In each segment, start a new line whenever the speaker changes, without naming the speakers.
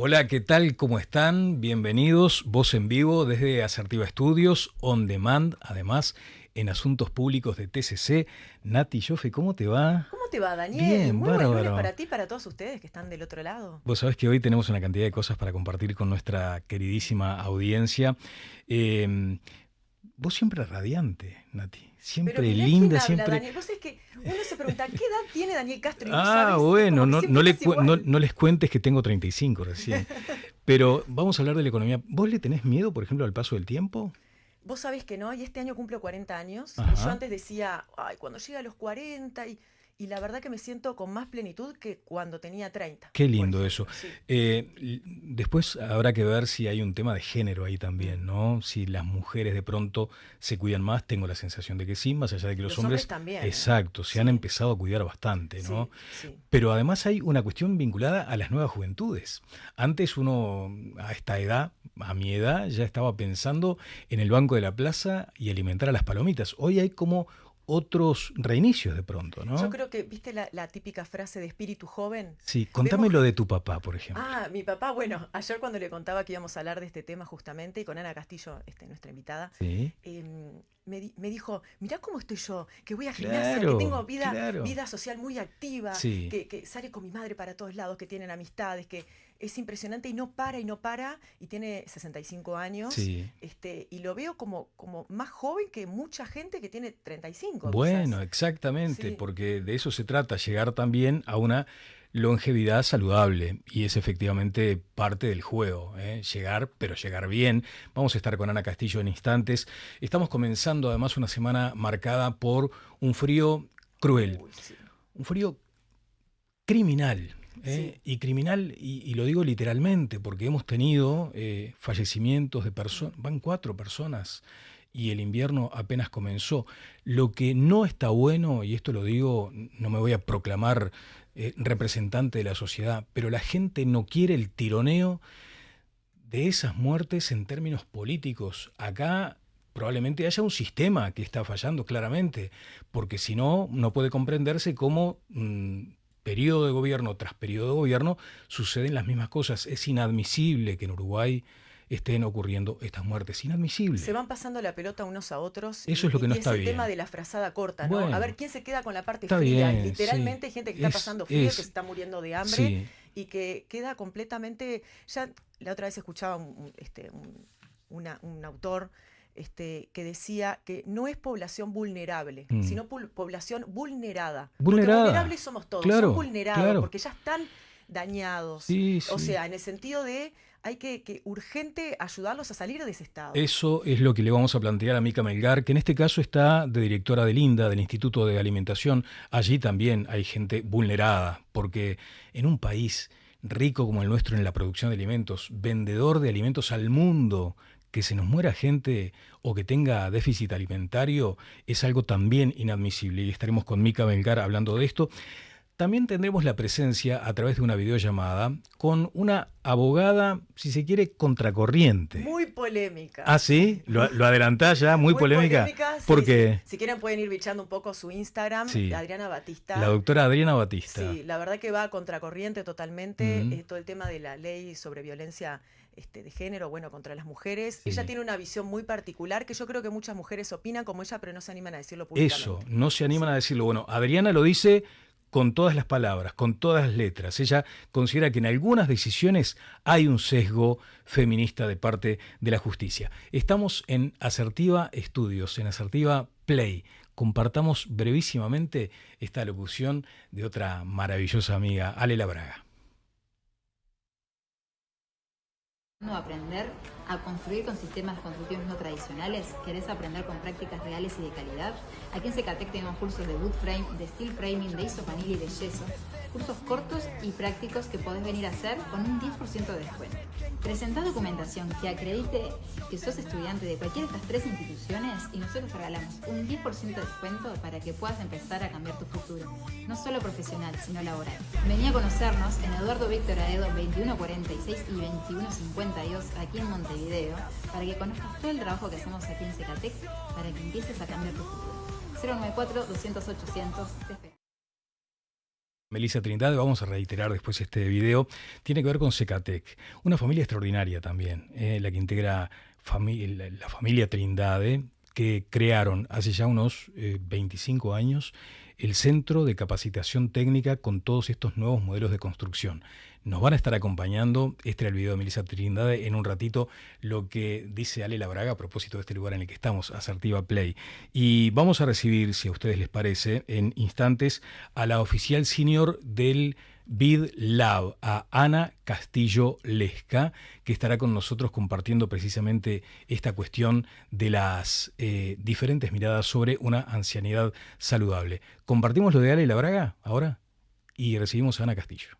Hola, ¿qué tal? ¿Cómo están? Bienvenidos, voz en vivo desde Asertiva Estudios, on demand, además, en Asuntos Públicos de TCC. Nati Joffe, ¿cómo te va?
¿Cómo te va, Daniel?
Bien,
Muy buen lunes
bárbaro.
para ti y para todos ustedes que están del otro lado.
Vos sabés que hoy tenemos una cantidad de cosas para compartir con nuestra queridísima audiencia. Eh, Vos siempre radiante, Nati.
Pero
Siempre
mirá
linda,
quién habla,
siempre...
Daniel. Vos sabés que uno se pregunta, ¿qué edad tiene Daniel Castro? Y no
Ah,
sabes, es
bueno,
como que
no,
siempre estás igual.
no les cuentes que tengo 35 recién. Pero vamos a hablar de la economía. ¿Vos le tenés miedo, por ejemplo, al paso del tiempo?
Vos sabés que no, y este año cumplo 40 años, y yo
Ajá.
antes decía, ay, cuando llegue a los 40, y la verdad que me siento con más plenitud que cuando tenía 30,
Qué
por
lindo eso.
ejemplo, sí.
Después habrá que ver si hay un tema de género ahí
Mm.
también, ¿no? Si las mujeres de pronto se cuidan más, tengo la sensación de que sí, más allá de que los
Los hombres
hombres,
también, ¿eh?
exacto, se han
Sí,
empezado a cuidar bastante, ¿no?
sí, sí.
Pero además hay una cuestión vinculada a las nuevas juventudes. Antes uno, a esta edad, a mi edad, ya estaba pensando en el banco de la plaza y alimentar a las palomitas. Hoy hay como otros reinicios de pronto,
Yo
¿no?
creo que, ¿viste la típica frase de espíritu joven?
Sí,
Vemos
contame lo de tu papá, por ejemplo.
Mi papá, bueno, ayer cuando le contaba que íbamos a hablar de este tema justamente, y con Ana Castillo, nuestra invitada,
Sí.
me dijo, mirá cómo estoy yo, que voy a gimnasia, que tengo
Claro, claro.
vida social muy activa,
Sí,
que sale con mi madre para todos lados, que tienen amistades, que es impresionante y no para y no para, y tiene 65 años,
sí.
y lo veo como más joven que mucha gente que tiene 35
Bueno,
quizás.
exactamente,
Sí,
porque de eso se trata, llegar también a una longevidad saludable y es efectivamente parte del juego, ¿eh? Llegar, pero llegar bien. Vamos a estar con Ana Castillo en instantes. Estamos comenzando además una semana marcada por un frío cruel,
uy, sí,
un frío criminal.
sí.
Y criminal, y lo digo literalmente, porque hemos tenido fallecimientos de personas, van 4 personas, y el invierno apenas comenzó. Lo que no está bueno, y esto lo digo, no me voy a proclamar representante de la sociedad, pero la gente no quiere el tironeo de esas muertes en términos políticos. Acá probablemente haya un sistema que está fallando claramente, porque si no, no puede comprenderse cómo periodo de gobierno tras periodo de gobierno suceden las mismas cosas. Es inadmisible que en Uruguay estén ocurriendo estas muertes.
Se
Inadmisible.
van pasando la pelota unos a otros
Eso es lo que no
y es
está
el tema
bien.
de la frazada corta, ¿no? A ver
Bueno,
quién se queda con la parte
está
fría. Y
bien, sí.
literalmente hay gente que está pasando frío, que se
Es,
está muriendo de hambre
sí,
y que queda completamente... Ya la otra vez escuchaba un autor que decía que no es población vulnerable,
mm.
sino población vulnerada. Porque
Vulnerada.
vulnerables somos todos, son
Claro,
vulnerados
claro.
porque ya están dañados.
Sí,
O
sí.
sea, en el sentido de hay que urgente ayudarlos a salir de ese estado.
Eso es lo que le vamos a plantear a Mica Melgar, que en este caso está de directora del INDA, del Instituto de Alimentación. Allí también hay gente vulnerada, porque en un país rico como el nuestro en la producción de alimentos, vendedor de alimentos al mundo, que se nos muera gente o que tenga déficit alimentario, es algo también inadmisible. Y estaremos con Mica Melgar hablando de esto. También tendremos la presencia a través de una videollamada con una abogada, si se quiere, contracorriente.
Muy polémica,
Ah, sí,
sí.
lo adelantás ya, muy
Muy
polémica,
polémica, sí, sí.
porque
Si quieren pueden ir bichando un poco su Instagram,
sí,
Adriana
la
Batista.
doctora Adriana Batista.
Sí, la verdad que va a contracorriente totalmente,
Mm,
todo el tema de la ley sobre violencia de género, bueno, contra las mujeres. Ella
sí.
tiene una visión muy particular que yo creo que muchas mujeres opinan como ella, pero no se animan a decirlo
Eso,
públicamente.
no se animan a
Sí.
decirlo. Bueno, Adriana lo dice con todas las palabras, con todas las letras. Ella considera que en algunas decisiones hay un sesgo feminista de parte de la justicia. Estamos en Asertiva Estudios, en Asertiva Play. Compartamos brevísimamente esta locución de otra maravillosa amiga, Ale Labraga.
Aprender a construir con sistemas constructivos no tradicionales. ¿Querés aprender con prácticas reales y de calidad? Aquí en Secatec tenemos cursos de wood frame, de steel framing, de isopanil y de yeso. Cursos cortos y prácticos que podés venir a hacer con un 10% de descuento. Presentá documentación que acredite que sos estudiante de cualquiera de estas 3 instituciones y nosotros te regalamos un 10% de descuento para que puedas empezar a cambiar tu futuro, no solo profesional, sino laboral. Vení a conocernos en Eduardo Víctor Aedo 2146 y 2152 aquí en Montevideo para que conozcas todo el trabajo que hacemos aquí en Secatec para que empieces a cambiar tu futuro. 094-200-800 te espero.
Melissa Trindade, vamos a reiterar después este video, tiene que ver con Secatec, una familia extraordinaria también, la que integra la familia Trindade, que crearon hace ya unos 25 años el Centro de Capacitación Técnica con todos estos nuevos modelos de construcción. Nos van a estar acompañando, este era el video de Melissa Trindade, en un ratito lo que dice Ale Labraga a propósito de este lugar en el que estamos, Asertiva Play. Y vamos a recibir, si a ustedes les parece, en instantes a la oficial senior del BID Lab, a Ana Castillo Lesca, que estará con nosotros compartiendo precisamente esta cuestión de las diferentes miradas sobre una ancianidad saludable. Compartimos lo de Ale Labraga ahora y recibimos a Ana Castillo.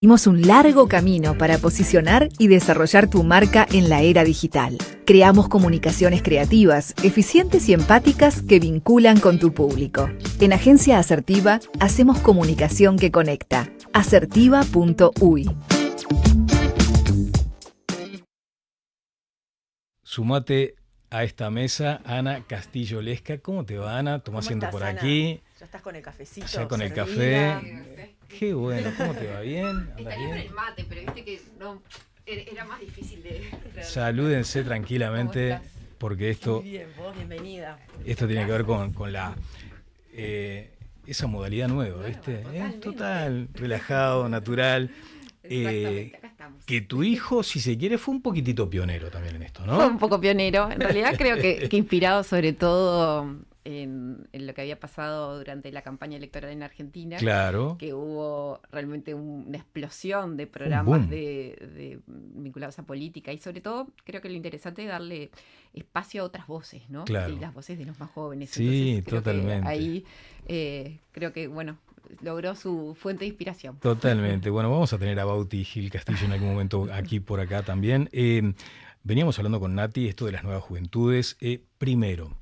Hicimos un largo camino para posicionar y desarrollar tu marca en la era digital. Creamos comunicaciones creativas, eficientes y empáticas que vinculan con tu público. En Agencia Asertiva hacemos comunicación que conecta. Asertiva.uy.
Sumate a esta mesa, Ana Castillo Lesca. ¿Cómo te va, Ana? Tomá asiento por
Ana?
aquí.
Ya estás con el cafecito.
Ya con el
servida.
café. Qué bueno, ¿cómo te va? ¿Bien? ¿Andás
Estaría
bien?
con el mate, pero viste que no era más difícil de traer.
Salúdense tranquilamente,
¿Cómo estás?
porque esto
Muy bien, vos, bienvenida.
tiene que ver con la esa modalidad nueva, ¿viste?
Totalmente.
Total, relajado, natural.
Exactamente, acá estamos.
Que tu hijo, si se quiere, fue un poquitito pionero también en esto,
Fue
¿no?
un poco pionero. En realidad creo que inspirado sobre todo en lo que había pasado durante la campaña electoral en Argentina.
Claro.
Que hubo realmente una explosión de
boom.
programas vinculados a política y sobre todo creo que lo interesante es darle espacio a otras voces, ¿no?
Claro.
Y las voces de los más jóvenes.
Sí,
Entonces, creo que
totalmente.
ahí creo que, bueno, logró su fuente de inspiración.
Totalmente. Bueno, vamos a tener a Bauti y Gil Castillo en algún momento aquí por acá también. Veníamos hablando con Nati esto de las nuevas juventudes. Primero,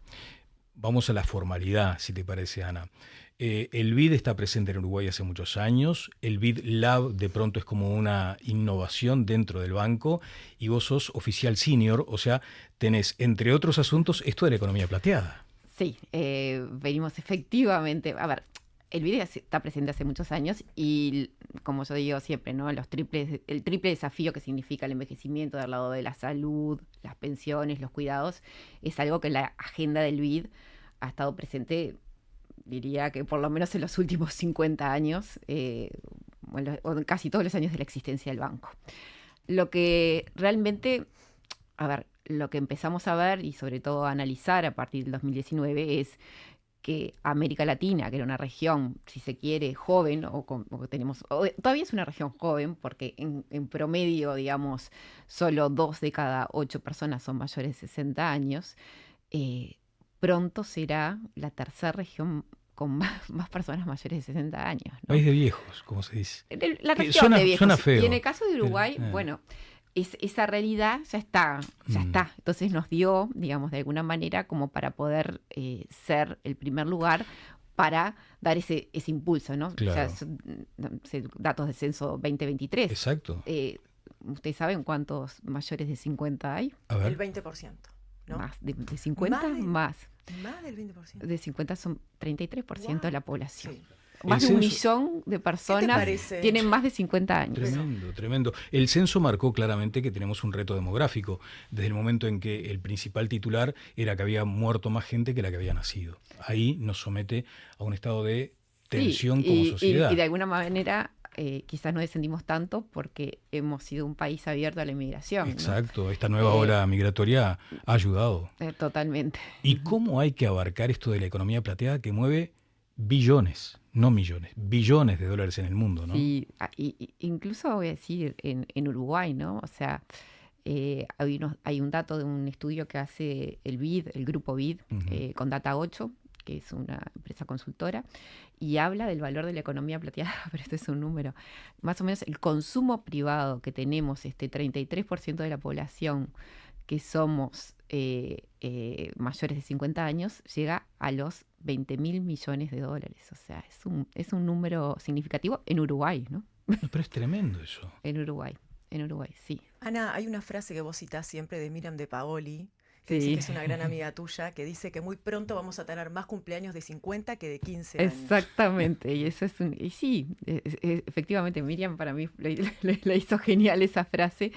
vamos a la formalidad, si te parece, Ana. El BID está presente en Uruguay hace muchos años. El BID Lab de pronto es como una innovación dentro del banco y vos sos oficial senior, o sea, tenés, entre otros asuntos, esto de la economía plateada.
Sí, venimos efectivamente, a ver, el BID está presente hace muchos años y, como yo digo siempre, ¿no? El triple desafío que significa el envejecimiento del lado de la salud, las pensiones, los cuidados, es algo que la agenda del BID ha estado presente, diría que por lo menos en los últimos 50 años, o en casi todos los años de la existencia del banco. Lo que realmente, a ver, lo que empezamos a ver y sobre todo a analizar a partir del 2019 es que América Latina, que era una región, si se quiere, joven, todavía es una región joven, porque en promedio, digamos, solo 2 de cada 8 personas son mayores de 60 años, pronto será la tercera región con más personas mayores de 60 años, ¿no?
País de viejos, como se dice.
La región
Suena-
de viejos.
suena feo.
Y en el caso de Uruguay, bueno, esa realidad ya está. Entonces nos dio, digamos, de alguna manera como para poder ser el primer lugar para dar ese impulso, ¿no?
Claro.
O sea, datos de censo 2023.
Exacto.
¿Ustedes saben cuántos mayores de 50 hay?
A ver.
El 20%, ¿no?
Más. ¿De 50? Más.
Más del 20%.
De 50 son 33% de la población.
Sí.
Más
El
de 1
censo-
millón de personas
parece?
tienen más de 50 años.
Tremendo, tremendo. El censo marcó claramente que tenemos un reto demográfico, desde el momento en que el principal titular era que había muerto más gente que la que había nacido. Ahí nos somete a un estado de tensión
Sí,
como
y
sociedad.
de alguna manera quizás no descendimos tanto porque hemos sido un país abierto a la inmigración, ¿no?
Exacto, esta nueva ola migratoria ha ayudado.
Totalmente.
¿Y cómo hay que abarcar esto de la economía plateada que mueve billones, no millones, billones de dólares en el mundo, ¿no?
Sí, incluso voy a decir en Uruguay, ¿no? O sea, hay un dato de un estudio que hace el BID, el grupo BID,
Ujú.
con Data 8, que es una empresa consultora, y habla del valor de la economía plateada, pero esto es un número. Más o menos el consumo privado que tenemos, 33% de la población, que somos mayores de 50 años llega a los 20.000 millones de dólares. O sea, es un número significativo en Uruguay, ¿no?
No, pero es tremendo eso.
En Uruguay, sí.
Ana, hay una frase que vos citás siempre de Miriam de Paoli, que
Sí.
dice que es una gran amiga tuya, que dice que muy pronto vamos a tener más cumpleaños de 50 que de 15 años.
Exactamente, y eso y sí, efectivamente, Miriam para mí le hizo genial esa frase,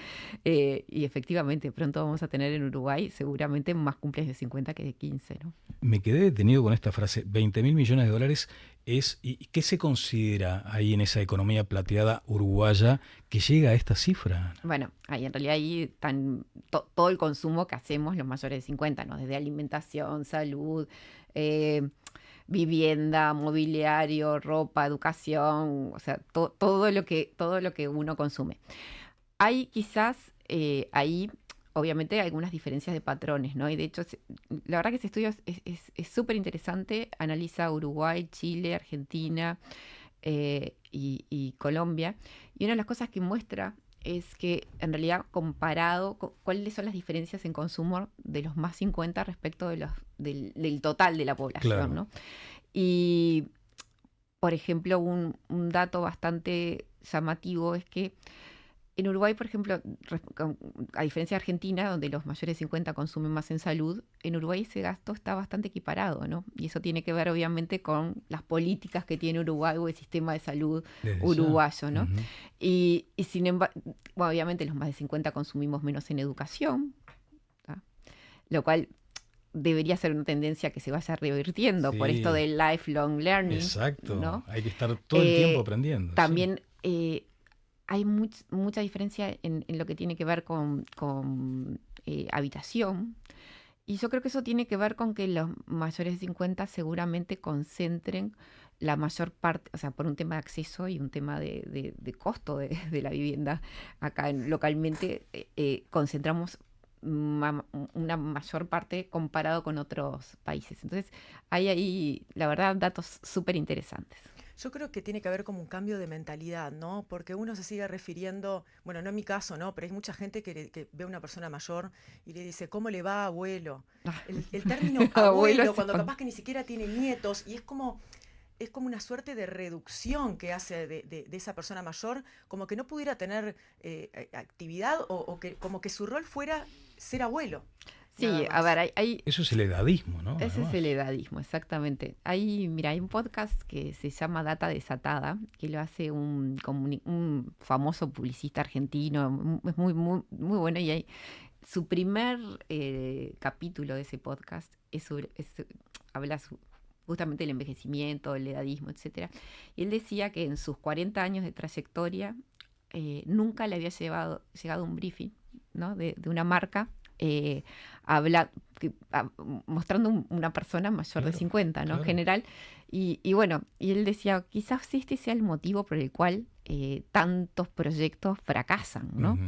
y efectivamente, pronto vamos a tener en Uruguay seguramente más cumpleaños de 50 que de 15, ¿no?
Me quedé detenido con esta frase, 20.000 millones de dólares ¿y qué se considera ahí en esa economía plateada uruguaya que llega a esta cifra?
Bueno, ahí en realidad ahí están todo el consumo que hacemos los mayores de 50, ¿no? Desde alimentación, salud, vivienda, mobiliario, ropa, educación, o sea, todo lo que uno consume. Hay quizás ahí, obviamente, algunas diferencias de patrones, ¿no? Y de hecho, la verdad que ese estudio es súper interesante, analiza Uruguay, Chile, Argentina y Colombia. Y una de las cosas que muestra es que, en realidad, comparado, cuáles son las diferencias en consumo de los más 50 respecto de del total de la población,
Claro.
¿no? Y, por ejemplo, un dato bastante llamativo es que en Uruguay, por ejemplo, a diferencia de Argentina, donde los mayores de 50 consumen más en salud, en Uruguay ese gasto está bastante equiparado, ¿no? Y eso tiene que ver, obviamente, con las políticas que tiene Uruguay o el sistema de salud
Desde ya.
uruguayo, ¿no?
Ujú.
Y sin embargo, bueno, obviamente los más de 50 consumimos menos en educación, ¿tá? Lo cual debería ser una tendencia que se vaya revirtiendo por
Sí.
esto del lifelong learning.
Exacto,
¿no?
hay que estar todo el tiempo aprendiendo. sí.
También hay mucha diferencia en lo que tiene que ver con habitación. Y yo creo que eso tiene que ver con que los mayores de 50 seguramente concentren la mayor parte, o sea, por un tema de acceso y un tema de costo de la vivienda. Acá localmente concentramos una mayor parte comparado con otros países. Entonces, hay ahí, la verdad, datos súper interesantes.
Yo creo que tiene que haber como un cambio de mentalidad, ¿no? Porque uno se sigue refiriendo, bueno, no en mi caso, ¿no? Pero hay mucha gente que ve a una persona mayor y le dice, ¿cómo le va, abuelo? El término
Abuelo
abuelo,
es
cuando
fan-
capaz que ni siquiera tiene nietos, y es como una suerte de reducción que hace de esa persona mayor, como que no pudiera tener actividad o que como que su rol fuera ser abuelo.
Sí,
nada
a
más.
ver, hay
Eso es el edadismo, ¿no?
ese es
Además.
el edadismo, exactamente. Mira, hay un podcast que se llama Data Desatada, que lo hace un famoso publicista argentino, es muy, muy, muy bueno, y su primer capítulo de ese podcast habla justamente del envejecimiento, el edadismo, etcétera. Y él decía que en sus 40 años de trayectoria nunca le había llegado un briefing, ¿no? de una marca mostrando una persona mayor de
Claro,
50, ¿no?
claro.
En general. Y bueno, y él decía, quizás este sea el motivo por el cual tantos proyectos fracasan, ¿no?
Ujú.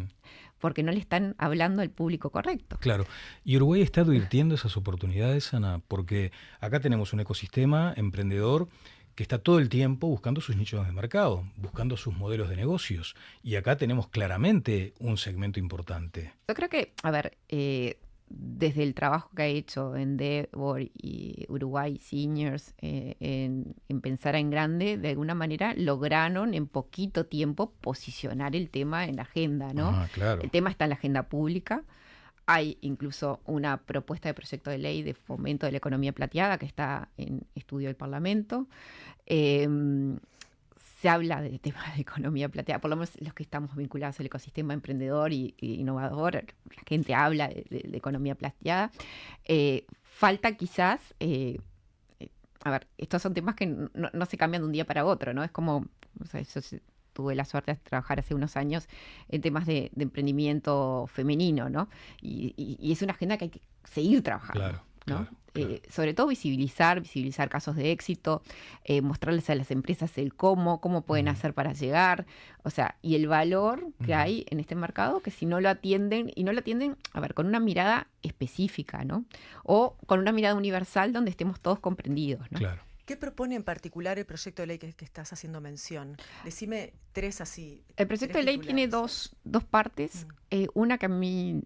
Porque no le están hablando al público correcto.
Claro, y Uruguay está advirtiendo esas oportunidades, Ana, porque acá tenemos un ecosistema emprendedor que está todo el tiempo buscando sus nichos de mercado, buscando sus modelos de negocios, y acá tenemos claramente un segmento importante.
Yo creo que, a ver, desde el trabajo que ha hecho Endeavor y Uruguay Seniors en pensar en grande, de alguna manera lograron en poquito tiempo posicionar el tema en la agenda, ¿no?
Ah, claro.
El tema está en la agenda pública. Hay incluso una propuesta de proyecto de ley de fomento de la economía plateada que está en estudio del Parlamento. Se habla del tema de economía plateada, por lo menos los que estamos vinculados al ecosistema emprendedor y innovador, la gente habla de economía plateada. Falta quizás, a ver, estos son temas que no se cambian de un día para otro, ¿no? Es como, o sea, tuve la suerte de trabajar hace unos años en temas de emprendimiento femenino, ¿no? Y es una agenda que hay que seguir trabajando.
Claro,
¿no?
claro, claro.
Sobre todo visibilizar casos de éxito, mostrarles a las empresas el cómo pueden hacer para llegar, o sea, y el valor que hay en este mercado, que si no lo atienden, a ver, con una mirada específica, ¿no? O con una mirada universal donde estemos todos comprendidos, ¿no?
Claro,
¿Qué propone en particular el proyecto de ley que estás haciendo mención? Decime tres así.
El proyecto de ley tiene dos partes. Una que a mí,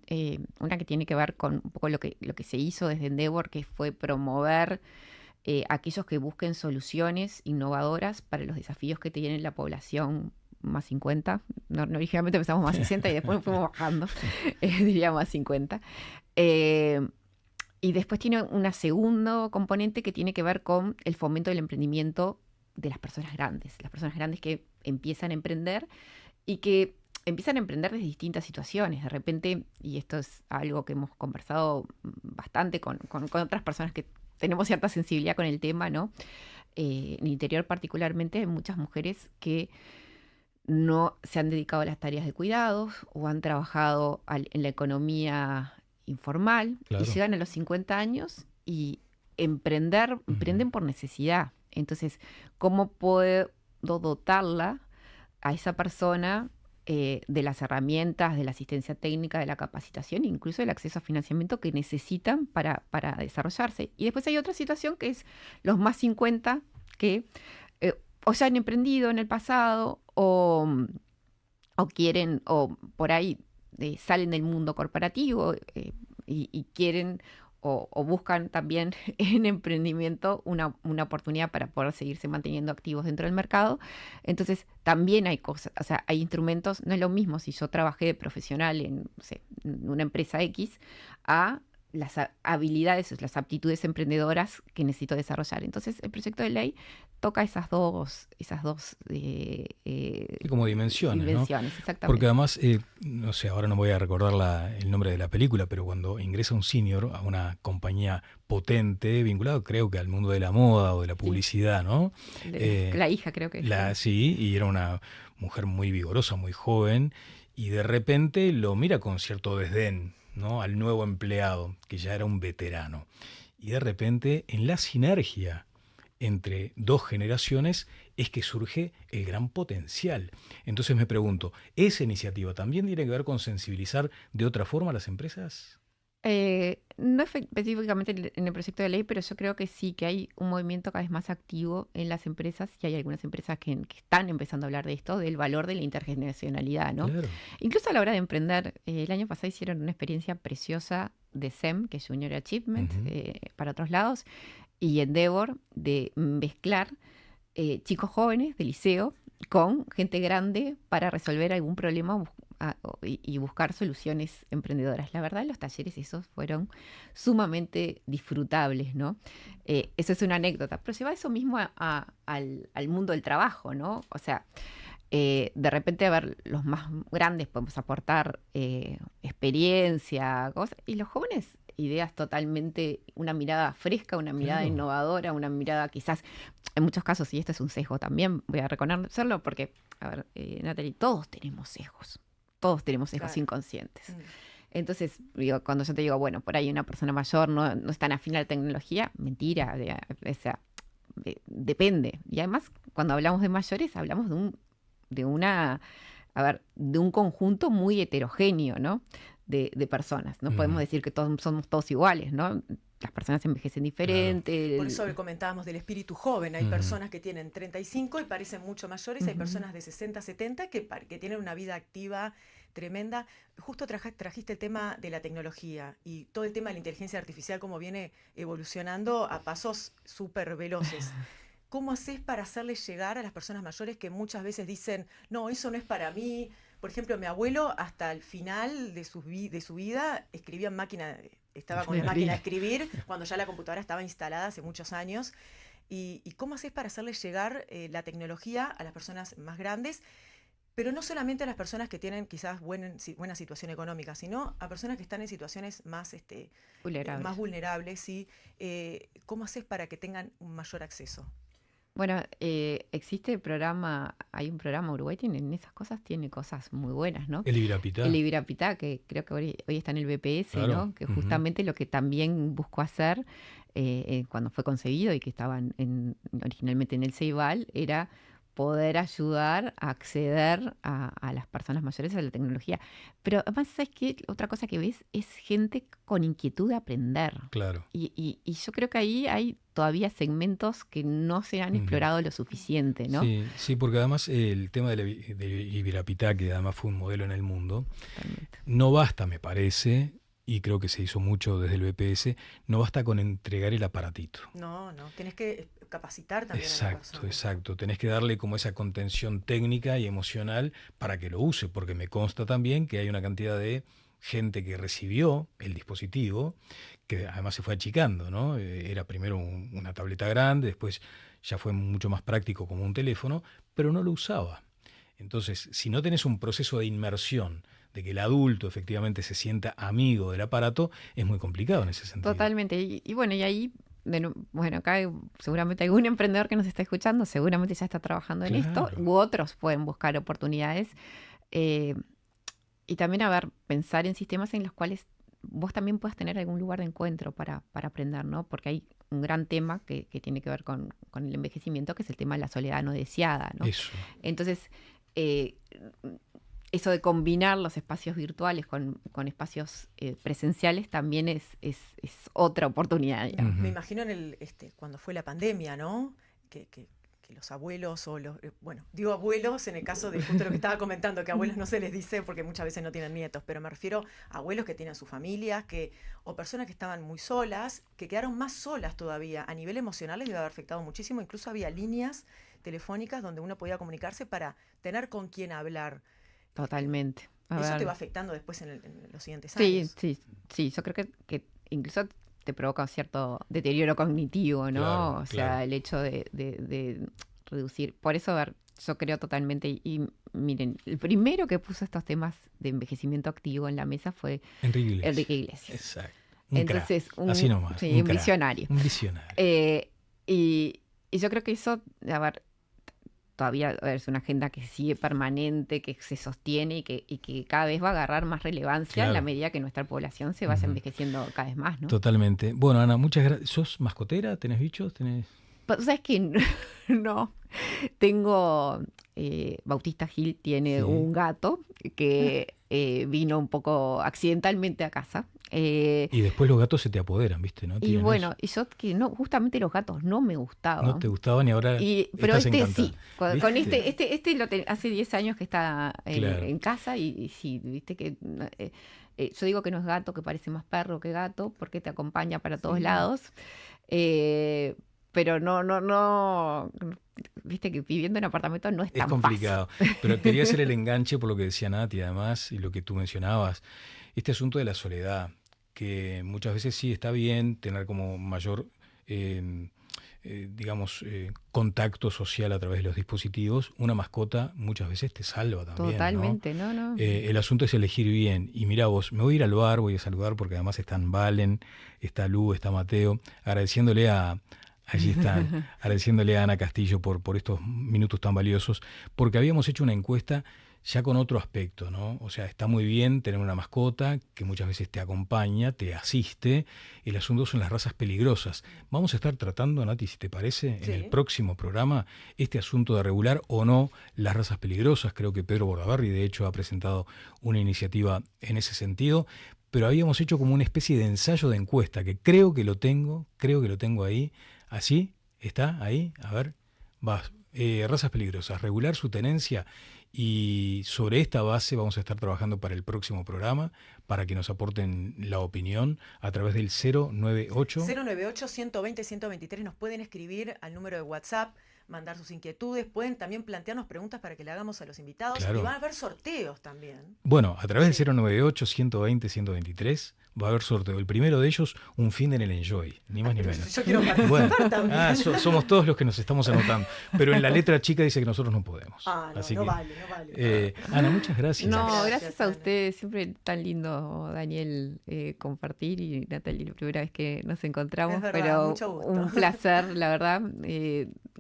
una que tiene que ver con un poco lo que se hizo desde Endeavor, que fue promover aquellos que busquen soluciones innovadoras para los desafíos que tiene la población más 50. No, originalmente empezamos más 60 y después fuimos bajando, diría más 50. Y después tiene un segundo componente que tiene que ver con el fomento del emprendimiento de las personas grandes que empiezan a emprender y que empiezan a emprender desde distintas situaciones. De repente, y esto es algo que hemos conversado bastante con otras personas que tenemos cierta sensibilidad con el tema, ¿no? En el interior particularmente hay muchas mujeres que no se han dedicado a las tareas de cuidados o han trabajado en la economía informal,
Claro.
y llegan a los 50 años y emprenden por necesidad. Entonces, ¿cómo puedo dotarla a esa persona de las herramientas, de la asistencia técnica, de la capacitación, incluso del acceso a financiamiento que necesitan para desarrollarse? Y después hay otra situación que es los más 50 que o ya han emprendido en el pasado o quieren, o por ahí salen del mundo corporativo y quieren o buscan también en emprendimiento una oportunidad para poder seguirse manteniendo activos dentro del mercado. Entonces también hay cosas, o sea, hay instrumentos. No es lo mismo si yo trabajé de profesional en, no sé, en una empresa X a las habilidades, las aptitudes emprendedoras que necesito desarrollar. Entonces el proyecto de ley toca esas dos
como dimensiones, ¿no?
Exactamente.
Porque además, no sé, ahora no voy a recordar el nombre de la película, pero cuando ingresa un senior a una compañía potente, vinculado creo que al mundo de la moda o de la publicidad, ¿no?
La hija creo que
Sí, y era una mujer muy vigorosa, muy joven, y de repente lo mira con cierto desdén, ¿no? Al nuevo empleado, que ya era un veterano. Y de repente, en la sinergia entre dos generaciones, es que surge el gran potencial. Entonces me pregunto, ¿esa iniciativa también tiene que ver con sensibilizar de otra forma a las empresas?
No específicamente en el proyecto de ley, pero yo creo que sí, que hay un movimiento cada vez más activo en las empresas, y hay algunas empresas que están empezando a hablar de esto, del valor de la intergeneracionalidad, ¿no?
Claro.
Incluso a la hora de emprender, el año pasado hicieron una experiencia preciosa de SEM, que es Junior Achievement, para otros lados, y Endeavor, de mezclar chicos jóvenes de liceo con gente grande para resolver algún problema y buscar soluciones emprendedoras. La verdad, los talleres esos fueron sumamente disfrutables, ¿no? Eso es una anécdota, pero lleva eso mismo al mundo del trabajo, ¿no? O sea, de repente, a ver, los más grandes podemos aportar experiencia, cosas, y los jóvenes ideas totalmente, una mirada fresca, una mirada innovadora, una mirada quizás, en muchos casos, y este es un sesgo también, voy a reconocerlo porque, a ver, Natalie, todos tenemos sesgos inconscientes. Entonces, cuando yo te digo, bueno, por ahí una persona mayor no es tan afín a la tecnología, mentira, o sea, depende. Y además, cuando hablamos de mayores, hablamos de un conjunto muy heterogéneo, ¿no? De personas. No podemos decir que somos todos iguales, ¿no? Las personas envejecen diferente.
Claro. Por eso comentábamos del espíritu joven. Hay personas que tienen 35 y parecen mucho mayores. Hay personas de 60, 70 que tienen una vida activa tremenda. Justo trajiste el tema de la tecnología y todo el tema de la inteligencia artificial, como viene evolucionando a pasos súper veloces. ¿Cómo haces para hacerles llegar a las personas mayores que muchas veces dicen, no, eso no es para mí? Por ejemplo, mi abuelo hasta el final de su vida escribía en máquina, estaba con la máquina de escribir, cuando ya la computadora estaba instalada hace muchos años. ¿Y cómo haces para hacerles llegar la tecnología a las personas más grandes? Pero no solamente a las personas que tienen quizás buena situación económica, sino a personas que están en situaciones más vulnerables. ¿Sí? ¿Cómo haces para que tengan un mayor acceso?
Bueno, existe hay un programa Uruguay, en esas cosas tiene cosas muy buenas, ¿no?
El Ibirapitá.
El Ibirapitá, que creo que hoy está en el BPS, claro, ¿no? Que justamente lo que también buscó hacer cuando fue concebido y que estaban originalmente en el Ceibal era poder ayudar a acceder a las personas mayores a la tecnología. Pero además, ¿sabes qué? Otra cosa que ves es gente con inquietud de aprender.
Claro.
Y yo creo que ahí hay todavía segmentos que no se han explorado lo suficiente, ¿no?
Sí, sí, porque además el tema de Ibirapitá, que además fue un modelo en el mundo,
Totalmente.
no basta, me parece, y creo que se hizo mucho desde el BPS, no basta con entregar el aparatito.
No, tienes que capacitar también a la
Exacto,
persona.
exacto. Tenés que darle como esa contención técnica y emocional para que lo use, porque me consta también que hay una cantidad de gente que recibió el dispositivo, que además se fue achicando, ¿no? Era primero una tableta grande, después ya fue mucho más práctico como un teléfono, pero no lo usaba. Entonces, si no tenés un proceso de inmersión, de que el adulto efectivamente se sienta amigo del aparato, es muy complicado en ese sentido.
Totalmente. Y bueno, y ahí, bueno, acá seguramente algún emprendedor que nos está escuchando, seguramente ya está trabajando en esto,
Claro.
u otros pueden buscar oportunidades. Y también, pensar en sistemas en los cuales vos también puedas tener algún lugar de encuentro para aprender, ¿no? Porque hay un gran tema que tiene que ver con el envejecimiento, que es el tema de la soledad no deseada, ¿no?
Eso.
Entonces, eso de combinar los espacios virtuales con espacios presenciales también es otra oportunidad, digamos.
Me imagino cuando fue la pandemia, ¿no? Que los abuelos o bueno, digo abuelos en el caso de justo lo que estaba comentando, que abuelos no se les dice porque muchas veces no tienen nietos, pero me refiero a abuelos que tienen sus familias, o personas que estaban muy solas, que quedaron más solas todavía. A nivel emocional les debe haber afectado muchísimo, incluso había líneas telefónicas donde uno podía comunicarse para tener con quién hablar.
Totalmente.
Eso te va afectando después en los siguientes
Sí,
años.
sí. Yo creo que incluso te provoca un cierto deterioro cognitivo, ¿no?
Claro,
o sea,
claro.
el hecho de reducir. Por eso, yo creo totalmente. Y miren, el primero que puso estos temas de envejecimiento activo en la mesa fue Enrique Iglesias.
Exacto.
Entonces,
así nomás.
Sí, un
crack,
visionario.
Un visionario.
Y yo creo que eso, todavía es una agenda que sigue permanente, que se sostiene y que cada vez va a agarrar más relevancia en la medida que nuestra población se vaya envejeciendo cada vez más, ¿no?
Totalmente. Bueno, Ana, muchas gracias. ¿Sos mascotera? ¿Tenés bichos?
¿Sabes qué? No. Tengo... Bautista Gil tiene un gato que vino un poco accidentalmente a casa.
Y después los gatos se te apoderan, ¿viste? ¿No?
Y bueno, y yo que no, justamente los gatos no me gustaban.
No te gustaban y ahora
pero
estás encantada.
sí, con
¿Viste?
este hace 10 años que está
Claro.
en casa y sí, viste que yo digo que no es gato, que parece más perro que gato, porque te acompaña para todos lados. Pero no, viste que viviendo en apartamento no es tan
complicado.
fácil.
Pero quería hacer el enganche por lo que decía Nati, además, y lo que tú mencionabas, este asunto de la soledad, que muchas veces sí está bien tener como mayor, contacto social a través de los dispositivos. Una mascota muchas veces te salva también.
Totalmente,
¿no? El asunto es elegir bien. Y mirá vos, me voy a ir al bar, voy a saludar porque además están Valen, está Lu, está Mateo, agradeciéndole allí están, agradeciéndole a Ana Castillo por estos minutos tan valiosos, porque habíamos hecho una encuesta ya con otro aspecto, ¿no? O sea, está muy bien tener una mascota que muchas veces te acompaña, te asiste. El asunto son las razas peligrosas. Vamos a estar tratando, Nati, si te parece,
Sí.
en el próximo programa, este asunto de regular o no las razas peligrosas. Creo que Pedro Bordaberry, de hecho, ha presentado una iniciativa en ese sentido. Pero habíamos hecho como una especie de ensayo de encuesta, que creo que lo tengo ahí. ¿Así? ¿Está ahí? A ver, razas peligrosas, regular su tenencia, y sobre esta base vamos a estar trabajando para el próximo programa, para que nos aporten la opinión a través del 098.
098-120-123, nos pueden escribir al número de WhatsApp, mandar sus inquietudes, pueden también plantearnos preguntas para que le hagamos a los invitados,
Claro.
y van a haber sorteos también.
Bueno, a través del 098-120-123 va a haber sorteo. El primero de ellos, un fin en el Enjoy, ni más ni menos.
Yo quiero participar también.
Somos todos los que nos estamos anotando, pero en la letra chica dice que nosotros no podemos. Así
No
que,
vale.
Ana, muchas gracias.
No,
Muchas
gracias
gracias,
a
Ana.
ustedes. Siempre tan lindo, Daniel, compartir, y Natalie, la primera vez que nos encontramos.
Es verdad,
pero
mucho gusto.
un placer, la verdad.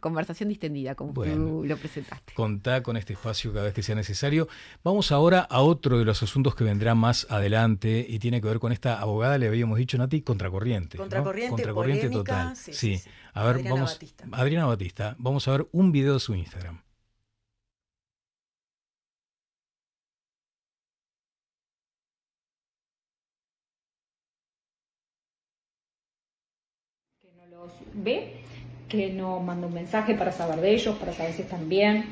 Conversación distendida, como
Bueno.
tú lo presentaste.
Contá con este espacio cada vez que sea necesario. Vamos ahora a otro de los asuntos que vendrá más adelante y tiene que ver con esta abogada, le habíamos dicho, Nati, contracorriente. ¿no?
Contracorriente,
Contracorriente
polémica,
total.
sí.
A ver,
Adriana
vamos.
Batista.
Adriana Batista, vamos a ver un video de su Instagram.
Los ve, que no manda un mensaje para saber de ellos, para saber si están bien,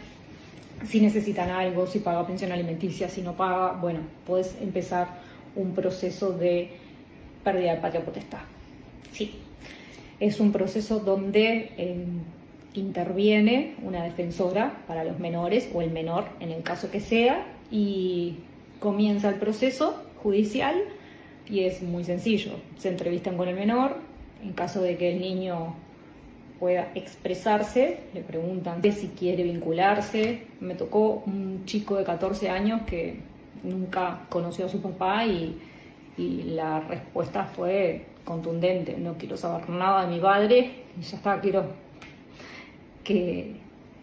si necesitan algo, si paga pensión alimenticia, si no paga. Bueno, puedes empezar un proceso de pérdida de patria potestad. Sí, es un proceso donde interviene una defensora para los menores o el menor en el caso que sea, y comienza el proceso judicial y es muy sencillo. Se entrevistan con el menor, en caso de que el niño pueda expresarse, le preguntan si quiere vincularse. Me tocó un chico de 14 años que nunca conoció a su papá y la respuesta fue contundente: no quiero saber nada de mi padre y ya está, quiero que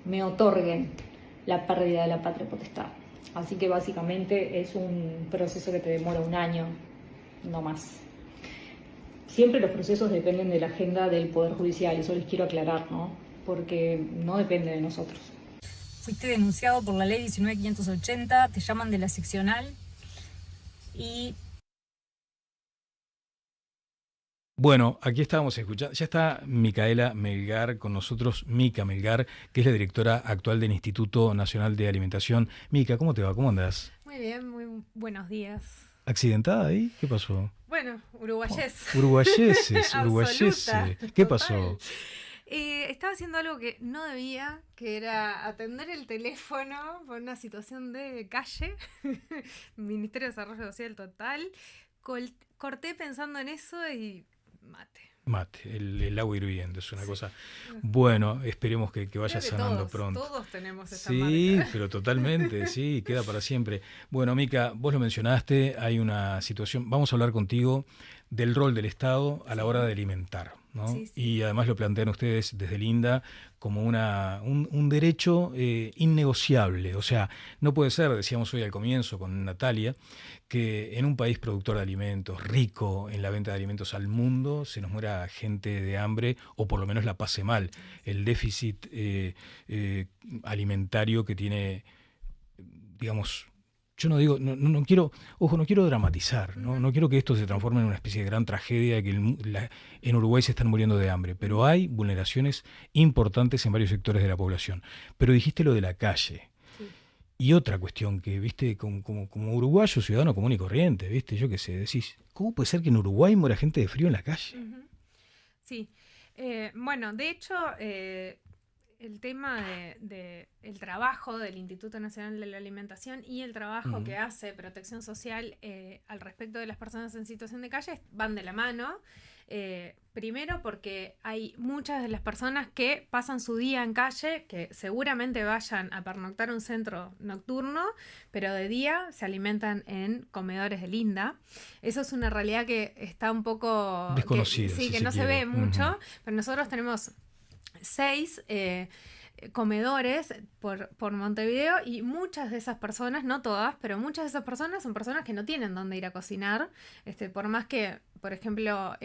me otorguen la pérdida de la patria potestad. Así que básicamente es un proceso que te demora 1 año, no más. Siempre los procesos dependen de la agenda del Poder Judicial, eso les quiero aclarar, ¿no? Porque no depende de nosotros.
Fuiste denunciado por la ley 19.580, te llaman de la seccional y...
Bueno, aquí estábamos escuchando, ya está Micaela Melgar con nosotros, Mica Melgar, que es la directora actual del Instituto Nacional de Alimentación. Mica, ¿cómo te va? ¿Cómo andás?
Muy bien, muy buenos días.
¿Accidentada ahí? ¿Qué pasó?
Bueno, uruguayés.
Uruguayeses,
Absoluta,
uruguayeses. ¿Qué
total.
pasó?
Estaba haciendo algo que no debía, que era atender el teléfono por una situación de calle, Ministerio de Desarrollo Social total. Corté pensando en eso y mate.
Mate, el agua hirviendo, es una cosa... Bueno, esperemos que vaya sanando pronto.
Todos tenemos esa
Sí,
marca.
pero totalmente, sí, queda para siempre. Bueno, Mica, vos lo mencionaste, hay una situación, vamos a hablar contigo del rol del Estado a la hora de alimentar, ¿no?
Sí, sí.
Y además lo plantean ustedes desde el INDA como un derecho innegociable. O sea, no puede ser, decíamos hoy al comienzo con Natalia, que en un país productor de alimentos, rico en la venta de alimentos al mundo, se nos muera gente de hambre o por lo menos la pase mal. El déficit alimentario que tiene, digamos... Yo no digo, no quiero, ojo, no quiero dramatizar, no quiero que esto se transforme en una especie de gran tragedia, que en Uruguay se están muriendo de hambre, pero hay vulneraciones importantes en varios sectores de la población. Pero dijiste lo de la calle.
Sí.
Y otra cuestión que, viste, como uruguayo, ciudadano común y corriente, viste, yo qué sé, decís, ¿cómo puede ser que en Uruguay muera gente de frío en la calle?
Sí. Bueno, de hecho... el tema de el trabajo del Instituto Nacional de la Alimentación y el trabajo que hace Protección Social al respecto de las personas en situación de calle van de la mano. Primero porque hay muchas de las personas que pasan su día en calle, que seguramente vayan a pernoctar a un centro nocturno, pero de día se alimentan en comedores del INDA. Eso es una realidad que está un poco...
desconocida.
Que no se ve mucho, pero nosotros tenemos 6 comedores por Montevideo y muchas de esas personas, no todas, pero muchas de esas personas son personas que no tienen dónde ir a cocinar, por más que, por ejemplo,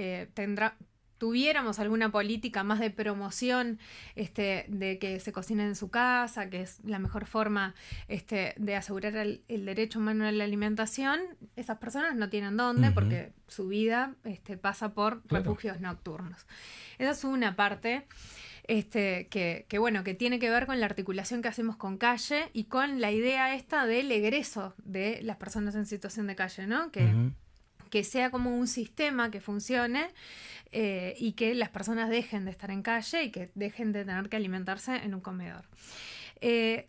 tuviéramos alguna política más de promoción de que se cocine en su casa, que es la mejor forma de asegurar el derecho humano a la alimentación, esas personas no tienen dónde porque su vida pasa por refugios nocturnos. Esa es una parte que tiene que ver con la articulación que hacemos con calle y con la idea esta del egreso de las personas en situación de calle, ¿no? Que sea como un sistema que funcione y que las personas dejen de estar en calle y que dejen de tener que alimentarse en un comedor.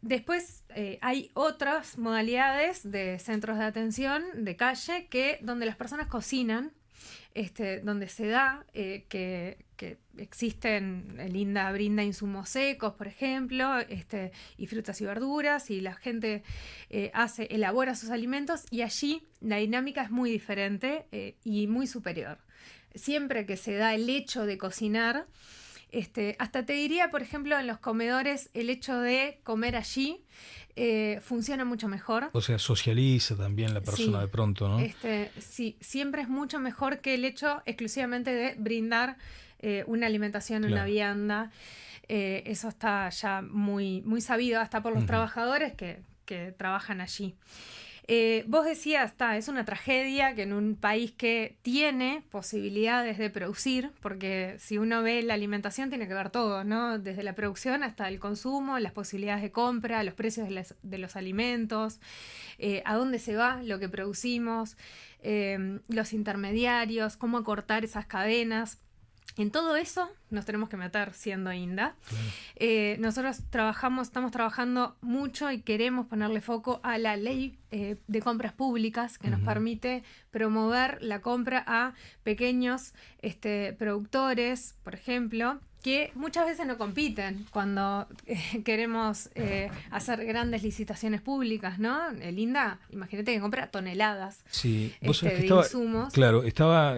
Después hay otras modalidades de centros de atención de calle donde las personas cocinan, donde se da que existen, el INDA brinda insumos secos, por ejemplo, y frutas y verduras, y la gente elabora sus alimentos, y allí la dinámica es muy diferente y muy superior. Siempre que se da el hecho de cocinar, hasta te diría, por ejemplo, en los comedores, el hecho de comer allí funciona mucho mejor.
O sea, socializa también la persona de pronto, ¿no?
Sí, siempre es mucho mejor que el hecho exclusivamente de brindar una alimentación, una vianda. Eso está ya muy, muy sabido hasta por los trabajadores que trabajan allí. Vos decías, es una tragedia que en un país que tiene posibilidades de producir, porque si uno ve la alimentación tiene que ver todo, ¿no? Desde la producción hasta el consumo, las posibilidades de compra, los precios de los alimentos, a dónde se va lo que producimos, los intermediarios, cómo acortar esas cadenas. En todo eso nos tenemos que meter siendo INDA. Claro. Nosotros estamos trabajando mucho y queremos ponerle foco a la ley de compras públicas que nos permite promover la compra a pequeños productores, por ejemplo, que muchas veces no compiten cuando queremos hacer grandes licitaciones públicas, ¿no? El INDA, imagínate que compra toneladas
sí. ¿Vos sabés que
de insumos.
Claro, estaba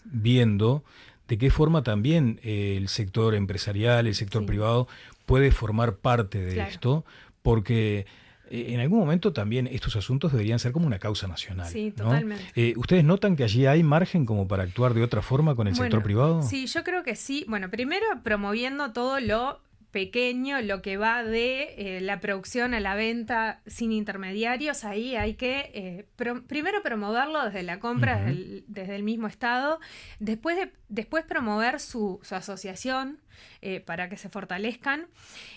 viendo de qué forma también el sector empresarial, el sector privado puede formar parte de esto, porque en algún momento también estos asuntos deberían ser como una causa nacional.
Sí,
¿no?
totalmente.
¿Ustedes notan que allí hay margen como para actuar de otra forma con el sector privado?
Sí, yo creo que sí. Bueno, primero promoviendo todo lo pequeño, lo que va de la producción a la venta sin intermediarios. Ahí hay que primero promoverlo desde la compra, desde el mismo Estado, después promover su asociación para que se fortalezcan,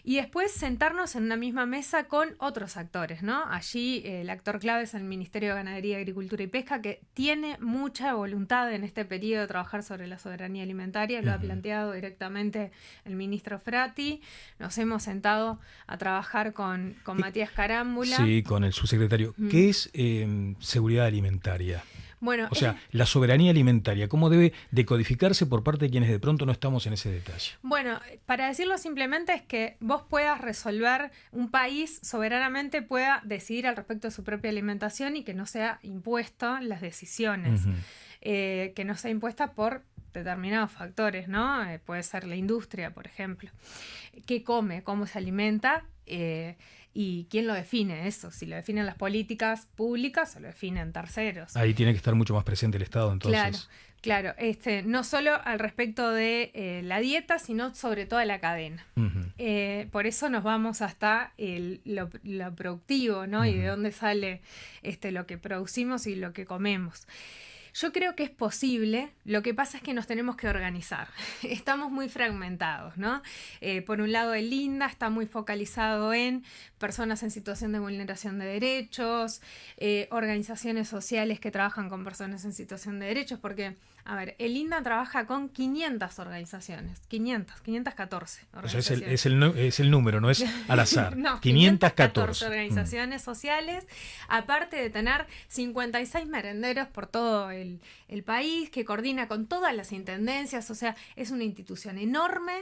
y después sentarnos en una misma mesa con otros actores, ¿no? Allí el actor clave es el Ministerio de Ganadería, Agricultura y Pesca, que tiene mucha voluntad en este periodo de trabajar sobre la soberanía alimentaria. Lo ha planteado directamente el ministro Frati. Nos hemos sentado a trabajar con Matías Carámbula.
Sí, con el subsecretario. ¿Qué es seguridad alimentaria?
Bueno,
o sea, la soberanía alimentaria, ¿cómo debe decodificarse por parte de quienes de pronto no estamos en ese detalle?
Bueno, para decirlo simplemente es que vos puedas resolver, un país soberanamente pueda decidir al respecto de su propia alimentación y que no sea impuesto las decisiones, que no sea impuesta por determinados factores, ¿no? Puede ser la industria, por ejemplo. ¿Qué come? ¿Cómo se alimenta? ¿Y quién lo define eso? Si lo definen las políticas públicas o lo definen terceros.
Ahí tiene que estar mucho más presente el Estado, entonces.
Claro. No solo al respecto de la dieta, sino sobre toda la cadena. Por eso nos vamos hasta lo productivo, ¿no? Y de dónde sale lo que producimos y lo que comemos. Yo creo que es posible, lo que pasa es que nos tenemos que organizar. Estamos muy fragmentados, ¿no? Por un lado, el INDA está muy focalizado en personas en situación de vulneración de derechos, organizaciones sociales que trabajan con personas en situación de derechos, porque, a ver, el INDA trabaja con 500 organizaciones, 514 organizaciones.
O sea, es el número, no es al azar.
No,
514
organizaciones sociales, aparte de tener 56 merenderos por todo el país, que coordina con todas las intendencias. O sea, es una institución enorme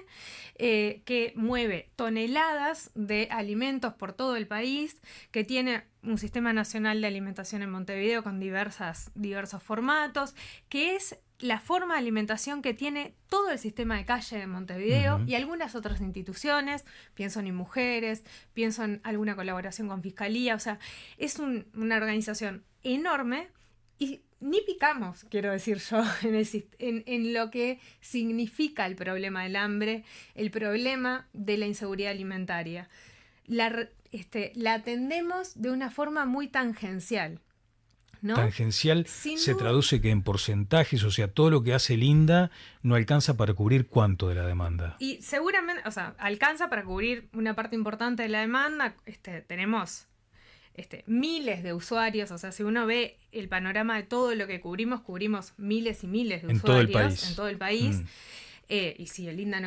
que mueve toneladas de alimentos por todo el país, que tiene un sistema nacional de alimentación en Montevideo con diversos formatos, que es la forma de alimentación que tiene todo el sistema de calle de Montevideo y algunas otras instituciones. Pienso en Mujeres, pienso en alguna colaboración con Fiscalía. O sea, es una organización enorme y ni picamos, quiero decir yo, en lo que significa el problema del hambre, el problema de la inseguridad alimentaria. La atendemos de una forma muy tangencial, ¿no?
Tangencial
Sin
se
duda.
traduce que en porcentajes, o sea, todo lo que hace el INDA no alcanza para cubrir cuánto de la demanda.
Y seguramente, o sea, alcanza para cubrir una parte importante de la demanda. Tenemos miles de usuarios. O sea, si uno ve el panorama de todo lo que cubrimos miles y miles de usuarios en todo el país. Y si el INDA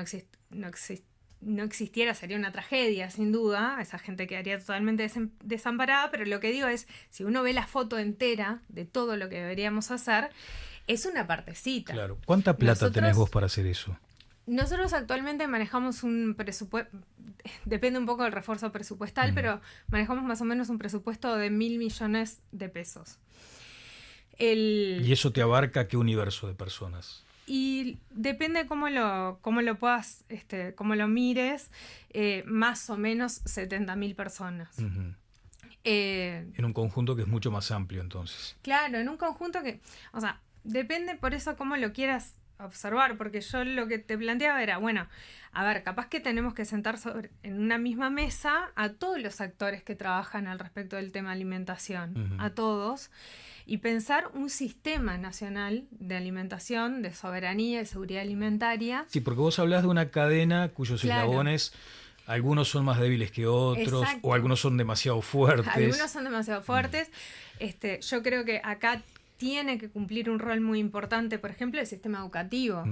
no existiera, sería una tragedia, sin duda. Esa gente quedaría totalmente desamparada. Pero lo que digo es, si uno ve la foto entera de todo lo que deberíamos hacer, es una partecita.
Claro. ¿Cuánta plata tenés vos para hacer eso?
Nosotros actualmente manejamos un presupuesto, depende un poco del refuerzo presupuestal, pero manejamos más o menos un presupuesto de 1.000 millones de pesos.
¿Y eso te abarca qué universo de personas?
Y depende cómo lo puedas, cómo lo mires, más o menos 70.000 personas.
En un conjunto que es mucho más amplio, entonces.
Claro, en un conjunto que, o sea, depende por eso cómo lo quieras observar, porque yo lo que te planteaba era, bueno, a ver, capaz que tenemos que sentar en una misma mesa a todos los actores que trabajan al respecto del tema alimentación, a todos, y pensar un sistema nacional de alimentación, de soberanía y seguridad alimentaria.
Sí, porque vos hablás de una cadena cuyos eslabones, algunos son más débiles que otros, o algunos son demasiado fuertes.
Algunos son demasiado fuertes. Yo creo que acá tiene que cumplir un rol muy importante, por ejemplo, el sistema educativo,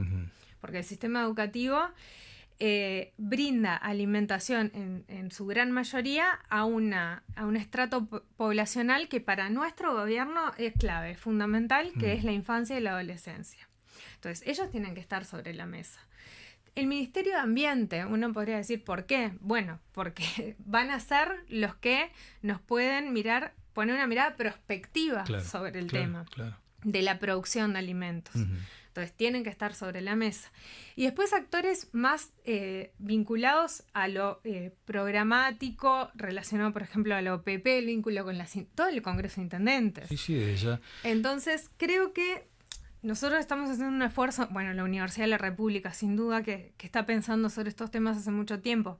porque el sistema educativo brinda alimentación en su gran mayoría a un estrato poblacional que para nuestro gobierno es clave, es fundamental, que es la infancia y la adolescencia. Entonces, ellos tienen que estar sobre la mesa. El Ministerio de Ambiente, uno podría decir, ¿por qué? Bueno, porque van a ser los que nos pueden poner una mirada prospectiva sobre el tema de la producción de alimentos. Entonces tienen que estar sobre la mesa. Y después actores más vinculados a lo programático, relacionado por ejemplo a la OPP, el vínculo con todo el Congreso de Intendentes.
Sí, de ella.
Entonces creo que nosotros estamos haciendo un esfuerzo, bueno, la Universidad de la República sin duda que está pensando sobre estos temas hace mucho tiempo.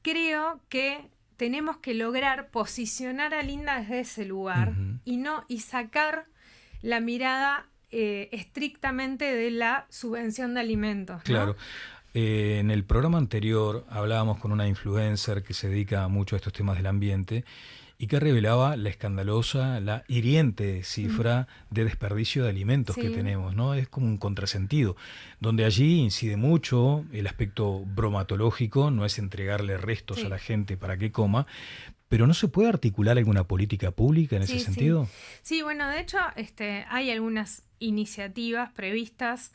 Creo que tenemos que lograr posicionar a Linda desde ese lugar y sacar la mirada estrictamente de la subvención de alimentos, ¿no?
Claro. En el programa anterior hablábamos con una influencer que se dedica mucho a estos temas del ambiente y que revelaba la escandalosa, la hiriente cifra de desperdicio de alimentos que tenemos, ¿no? Es como un contrasentido, donde allí incide mucho el aspecto bromatológico, no es entregarle restos a la gente para que coma, pero ¿no se puede articular alguna política pública en ese sentido?
Sí, bueno, de hecho hay algunas iniciativas previstas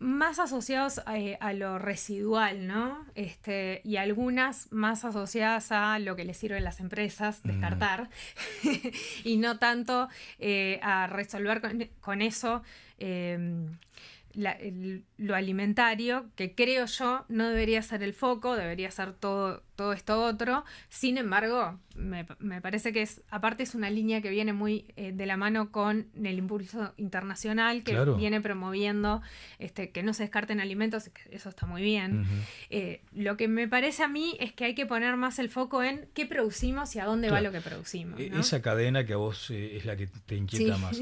más asociados a lo residual, ¿no? Y algunas más asociadas a lo que les sirve a las empresas, descartar, y no tanto a resolver con eso lo alimentario, que creo yo no debería ser el foco, debería ser todo esto otro. Sin embargo, me parece que aparte es una línea que viene muy de la mano con el impulso internacional que viene promoviendo que no se descarten alimentos, eso está muy bien. Lo que me parece a mí es que hay que poner más el foco en qué producimos y a dónde va lo que producimos, ¿no?
Esa cadena que a vos es la que te inquieta más.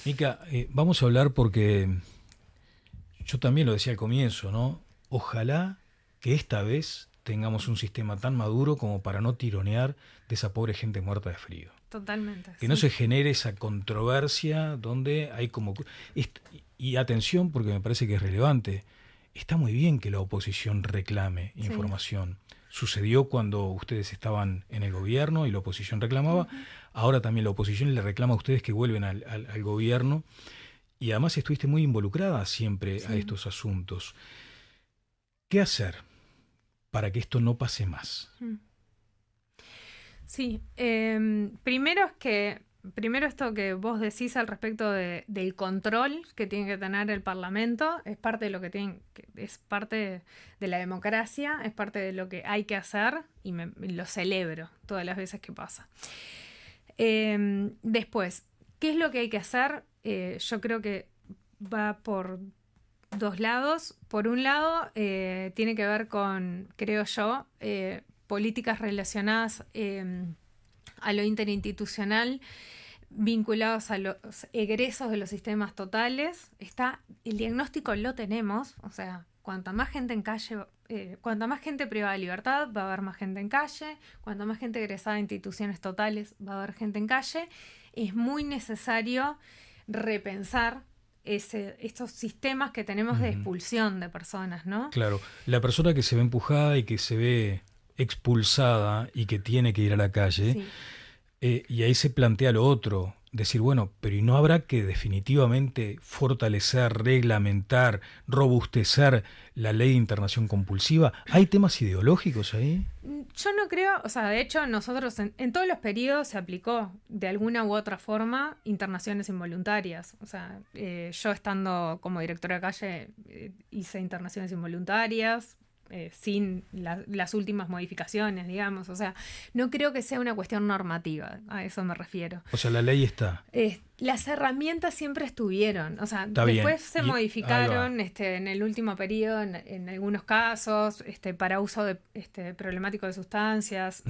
Mica, vamos a hablar porque yo también lo decía al comienzo, ¿no? Ojalá que esta vez tengamos un sistema tan maduro como para no tironear de esa pobre gente muerta de frío.
Totalmente.
Que no se genere esa controversia donde hay como... Y atención, porque me parece que es relevante. Está muy bien que la oposición reclame información. Sucedió cuando ustedes estaban en el gobierno y la oposición reclamaba. Ahora también la oposición le reclama a ustedes que vuelven al gobierno. Y además estuviste muy involucrada siempre a estos asuntos. ¿Qué hacer para que esto no pase más?
Sí, primero esto que vos decís al respecto del control que tiene que tener el Parlamento, es parte de lo es parte de la democracia, es parte de lo que hay que hacer y lo celebro todas las veces que pasa. Después, ¿qué es lo que hay que hacer? Yo creo que va por dos lados. Por un lado, tiene que ver con, creo yo, políticas relacionadas a lo interinstitucional, vinculados a los egresos de los sistemas totales. El diagnóstico lo tenemos, o sea, cuanta más gente en calle, cuanta más gente privada de libertad, va a haber más gente en calle. Cuanta más gente egresada a instituciones totales, va a haber gente en calle. Es muy necesario repensar estos sistemas que tenemos de expulsión de personas, ¿no?
Claro, la persona que se ve empujada y que se ve expulsada y que tiene que ir a la calle, y ahí se plantea lo otro, decir, bueno, pero ¿y no habrá que definitivamente fortalecer, reglamentar, robustecer la ley de internación compulsiva? ¿Hay temas ideológicos ahí?
Yo no creo, o sea, de hecho nosotros en todos los periodos se aplicó de alguna u otra forma internaciones involuntarias. O sea, yo estando como directora de calle hice internaciones involuntarias, sin las últimas modificaciones, digamos. O sea, no creo que sea una cuestión normativa, a eso me refiero.
O sea, la ley está.
Las herramientas siempre estuvieron, o sea,
Está
después
bien.
se modificaron en el último periodo, en algunos casos, para uso problemático de sustancias,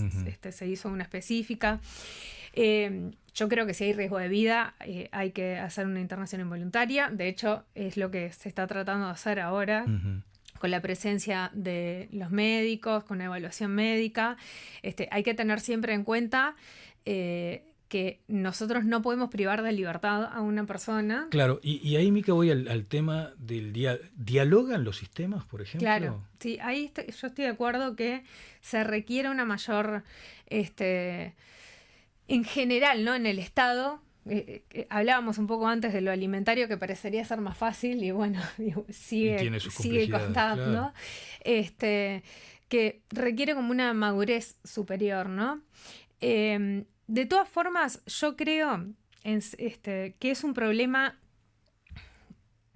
se hizo una específica. Yo creo que si hay riesgo de vida, hay que hacer una internación involuntaria. De hecho, es lo que se está tratando de hacer ahora. Con la presencia de los médicos, con la evaluación médica. Hay que tener siempre en cuenta que nosotros no podemos privar de libertad a una persona.
Claro, y ahí, Mica, voy al tema del ¿dialogan los sistemas, por ejemplo?
Claro, sí, ahí yo estoy de acuerdo que se requiere una mayor, en general, ¿no? En el Estado. Hablábamos un poco antes de lo alimentario, que parecería ser más fácil y bueno, sigue costando, que requiere como una madurez superior, ¿no? De todas formas, yo creo que es un problema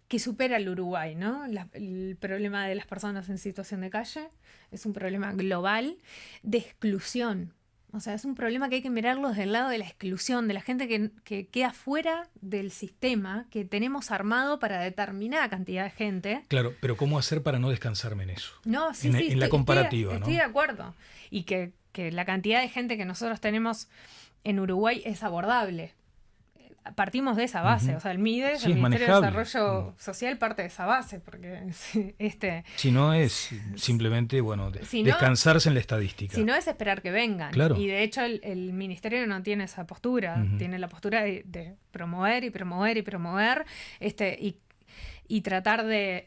que supera al Uruguay, ¿no? El problema de las personas en situación de calle es un problema global de exclusión. O sea, es un problema que hay que mirarlo desde el lado de la exclusión, de la gente que queda fuera del sistema que tenemos armado para determinada cantidad de gente.
Claro, pero ¿cómo hacer para no descansarme en eso?
No, sí,
en la comparativa,
estoy de acuerdo. Y que la cantidad de gente que nosotros tenemos en Uruguay es abordable. Partimos de esa base, o sea, el MIDES, el Ministerio de Desarrollo Social, parte de esa base, porque
si no es simplemente, descansarse en la estadística.
Si no es esperar que vengan.
Claro.
Y de hecho el Ministerio no tiene esa postura, tiene la postura de promover y promover y promover, y tratar de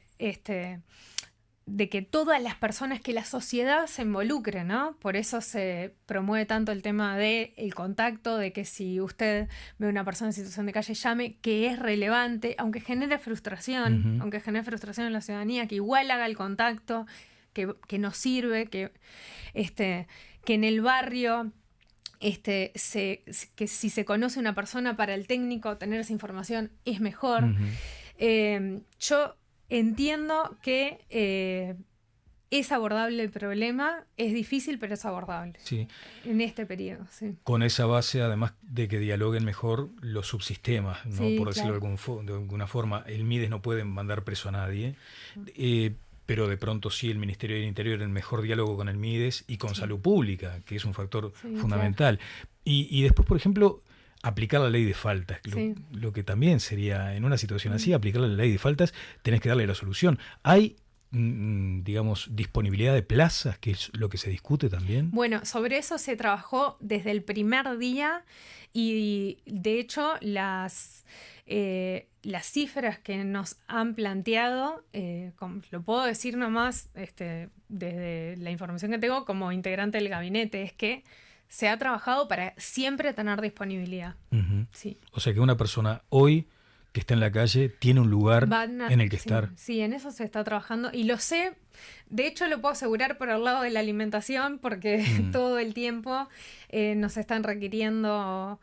que todas las personas, que la sociedad se involucre, ¿no? Por eso se promueve tanto el tema del contacto, de que si usted ve a una persona en situación de calle, llame, que es relevante, aunque genere frustración, en la ciudadanía, que igual haga el contacto, que nos sirve, que en el barrio, que si se conoce una persona para el técnico, tener esa información es mejor. Yo entiendo que es abordable el problema, es difícil, pero es abordable.
Sí.
En este periodo, sí.
Con esa base, además de que dialoguen mejor los subsistemas, ¿no?
Sí,
por decirlo de alguna forma. El MIDES no puede mandar preso a nadie, pero de pronto sí el Ministerio del Interior en mejor diálogo con el MIDES y con salud pública, que es un factor fundamental. Claro. Y después, por ejemplo, aplicar la ley de faltas, lo que también sería, en una situación así, aplicar la ley de faltas, tenés que darle la solución. ¿Hay, digamos, disponibilidad de plazas, que es lo que se discute también?
Bueno, sobre eso se trabajó desde el primer día y, de hecho, las cifras que nos han planteado, lo puedo decir nomás desde la información que tengo como integrante del gabinete, es que se ha trabajado para siempre tener disponibilidad. Sí.
O sea que una persona hoy que está en la calle tiene un lugar en el que estar.
Sí, en eso se está trabajando y lo sé, de hecho lo puedo asegurar por el lado de la alimentación, porque todo el tiempo nos están requiriendo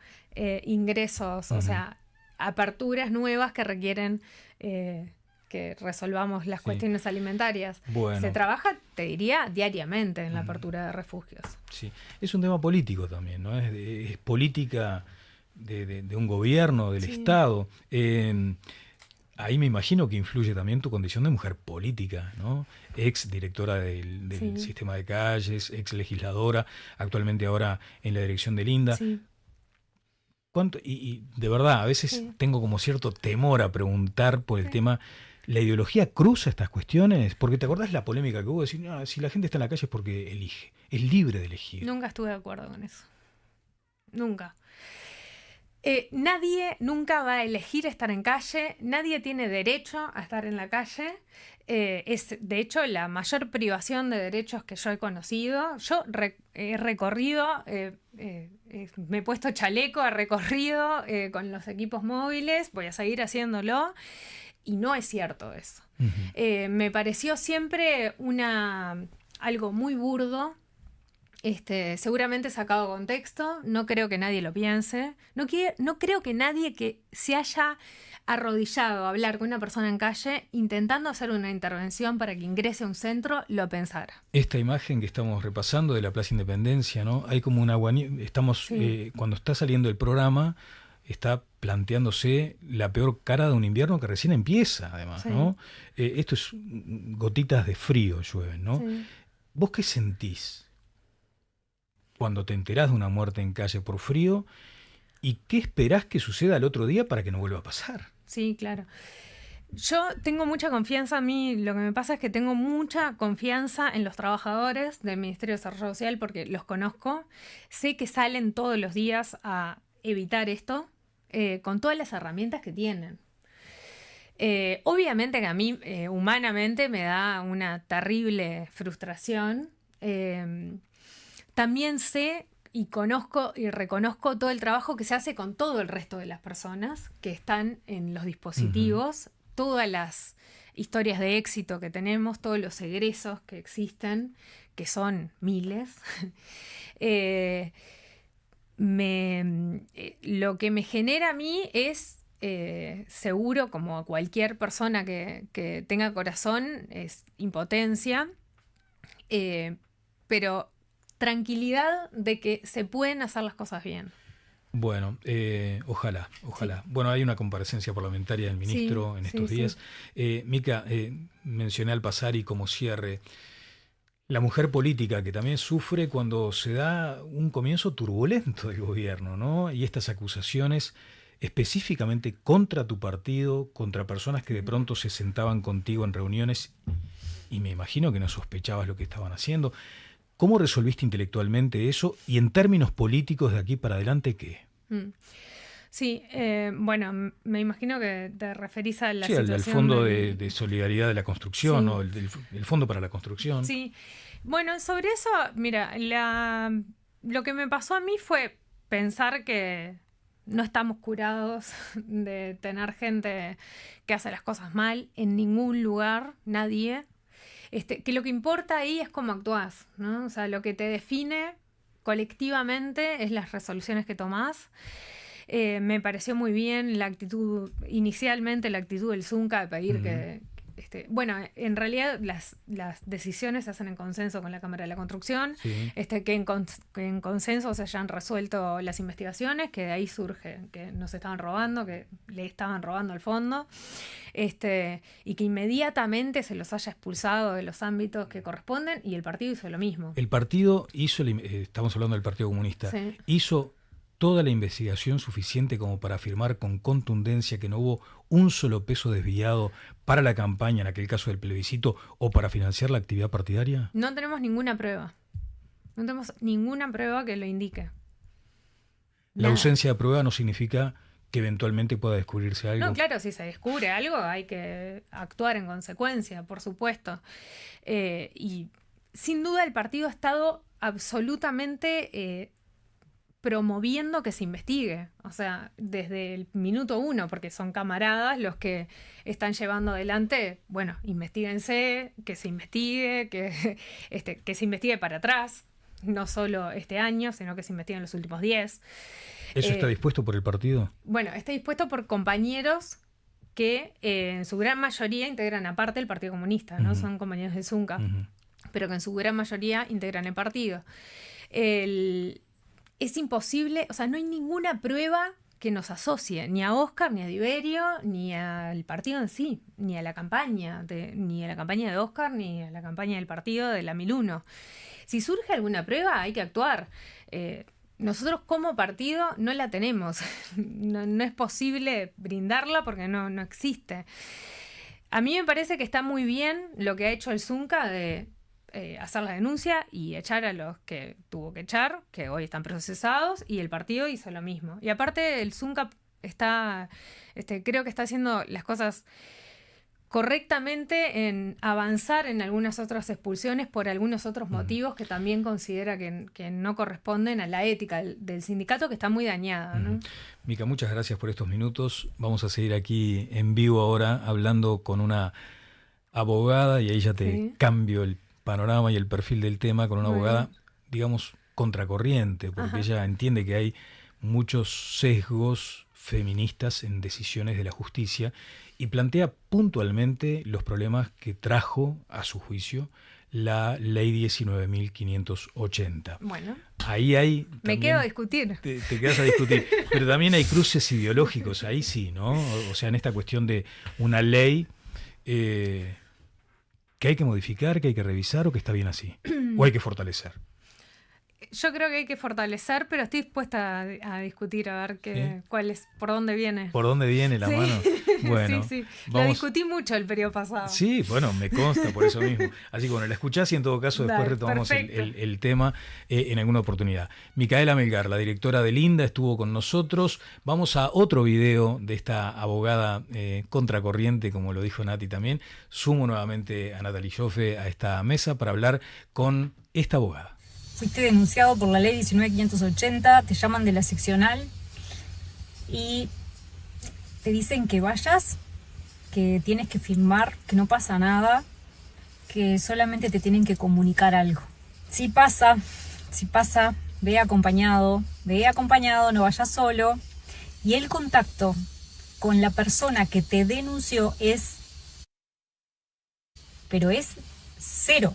ingresos, o sea, aperturas nuevas que requieren que resolvamos las cuestiones alimentarias.
Bueno.
Se trabaja, te diría, diariamente en la apertura de refugios.
Sí, es un tema político también, ¿no? Es política de un gobierno, del Estado. Ahí me imagino que influye también tu condición de mujer política, ¿no? Ex directora del sistema de calles, ex legisladora, actualmente ahora en la dirección del INDA.
Sí.
Y de verdad, a veces tengo como cierto temor a preguntar por el tema. ¿La ideología cruza estas cuestiones? Porque te acordás la polémica que hubo de decir, si la gente está en la calle es porque elige, es libre de elegir.
Nunca estuve de acuerdo con eso. Nunca. Nadie nunca va a elegir estar en calle, nadie tiene derecho a estar en la calle. Es, de hecho, la mayor privación de derechos que yo he conocido. Yo he recorrido, me he puesto chaleco, he recorrido con los equipos móviles, voy a seguir haciéndolo. Y no es cierto eso. Me pareció siempre algo muy burdo seguramente sacado de contexto, no creo que nadie lo piense, no creo que nadie que se haya arrodillado a hablar con una persona en calle intentando hacer una intervención para que ingrese a un centro, lo pensara.
Esta imagen que estamos repasando de la Plaza Independencia, ¿no? Hay como una estamos cuando está saliendo el programa, está planteándose la peor cara de un invierno que recién empieza, además, ¿no? Esto es gotitas de frío llueven, ¿no?
Sí.
¿Vos qué sentís cuando te enterás de una muerte en calle por frío? ¿Y qué esperás que suceda el otro día para que no vuelva a pasar?
Sí, claro. Yo tengo mucha confianza, a mí lo que me pasa es que tengo mucha confianza en los trabajadores del Ministerio de Desarrollo Social porque los conozco, sé que salen todos los días a evitar esto con todas las herramientas que tienen. Obviamente que a mí humanamente me da una terrible frustración. También sé y conozco y reconozco todo el trabajo que se hace con todo el resto de las personas que están en los dispositivos, todas las historias de éxito que tenemos, todos los egresos que existen, que son miles. Lo que me genera a mí es, seguro, como a cualquier persona que tenga corazón, es impotencia, pero tranquilidad de que se pueden hacer las cosas bien.
Bueno, ojalá. Sí. Bueno, hay una comparecencia parlamentaria del ministro en estos días. Mica, mencioné al pasar y como cierre, la mujer política que también sufre cuando se da un comienzo turbulento del gobierno, ¿no? Y estas acusaciones específicamente contra tu partido, contra personas que de pronto se sentaban contigo en reuniones y me imagino que no sospechabas lo que estaban haciendo. ¿Cómo resolviste intelectualmente eso? Y en términos políticos de aquí para adelante, ¿qué?
Sí, bueno, me imagino que te referís a la situación...
al Fondo de Solidaridad de la Construcción, ¿no? El Fondo para la Construcción.
Sí, bueno, sobre eso, mira, lo que me pasó a mí fue pensar que no estamos curados de tener gente que hace las cosas mal en ningún lugar, nadie. Que lo que importa ahí es cómo actuás, ¿no? O sea, lo que te define colectivamente es las resoluciones que tomás. Me pareció muy bien inicialmente la actitud del Zunca de pedir que... bueno, en realidad las decisiones se hacen en consenso con la Cámara de la Construcción, que en consenso se hayan resuelto las investigaciones, que de ahí surge que nos estaban robando, que le estaban robando al fondo, y que inmediatamente se los haya expulsado de los ámbitos que corresponden, y el partido hizo lo mismo.
El partido hizo, estamos hablando del Partido Comunista, hizo toda la investigación suficiente como para afirmar con contundencia que no hubo un solo peso desviado para la campaña, en aquel caso del plebiscito, o para financiar la actividad partidaria?
No tenemos ninguna prueba. No tenemos ninguna prueba que lo indique.
La ausencia de prueba no significa que eventualmente pueda descubrirse algo.
No, claro, si se descubre algo hay que actuar en consecuencia, por supuesto. Y sin duda el partido ha estado absolutamente... promoviendo que se investigue, o sea, desde el minuto uno, porque son camaradas los que están llevando adelante, bueno, investíguense, que se investigue, que se investigue para atrás, no solo este año, sino que se investigue en los últimos 10.
¿Eso está dispuesto por el partido?
Bueno, está dispuesto por compañeros que en su gran mayoría integran aparte el Partido Comunista, ¿no? Son compañeros de Zunca, pero que en su gran mayoría integran el partido. Es imposible, o sea, no hay ninguna prueba que nos asocie ni a Óscar, ni a Diberio, ni al partido en sí, ni a la campaña, ni a la campaña de Óscar, ni a la campaña del partido de la 1001. Si surge alguna prueba, hay que actuar. Nosotros como partido no la tenemos, no es posible brindarla porque no existe. A mí me parece que está muy bien lo que ha hecho el Zunca de... hacer la denuncia y echar a los que tuvo que echar, que hoy están procesados, y el partido hizo lo mismo. Y aparte el Zunca creo que está haciendo las cosas correctamente en avanzar en algunas otras expulsiones por algunos otros motivos que también considera que no corresponden a la ética del sindicato, que está muy dañada, ¿no?
Mica, muchas gracias por estos minutos. Vamos a seguir aquí en vivo ahora hablando con una abogada y ahí ya te cambio el panorama y el perfil del tema con una abogada digamos, contracorriente, porque ella entiende que hay muchos sesgos feministas en decisiones de la justicia y plantea puntualmente los problemas que trajo, a su juicio, la ley 19.580.
Bueno.
Ahí hay...
Me quedo a discutir.
Te quedas a discutir. Pero también hay cruces ideológicos, ahí sí, ¿no? O sea, en esta cuestión de una ley que hay que modificar, que hay que revisar o que está bien así. O hay que fortalecer.
Yo creo que hay que fortalecer, pero estoy dispuesta a discutir, a ver cuál es, por dónde viene.
¿Por dónde viene la mano? Bueno,
sí. Lo discutí mucho el periodo pasado.
Sí, bueno, me consta por eso mismo. Así que bueno, la escuchás y en todo caso después retomamos el tema en alguna oportunidad. Micaela Melgar, la directora de Linda, estuvo con nosotros. Vamos a otro video de esta abogada contracorriente, como lo dijo Nati también. Sumo nuevamente a Natalie Joffe a esta mesa para hablar con esta abogada.
Fuiste denunciado por la ley 19.580, te llaman de la seccional y te dicen que vayas, que tienes que firmar, que no pasa nada, que solamente te tienen que comunicar algo. Si pasa, ve acompañado, no vayas solo. Y el contacto con la persona que te denunció es cero.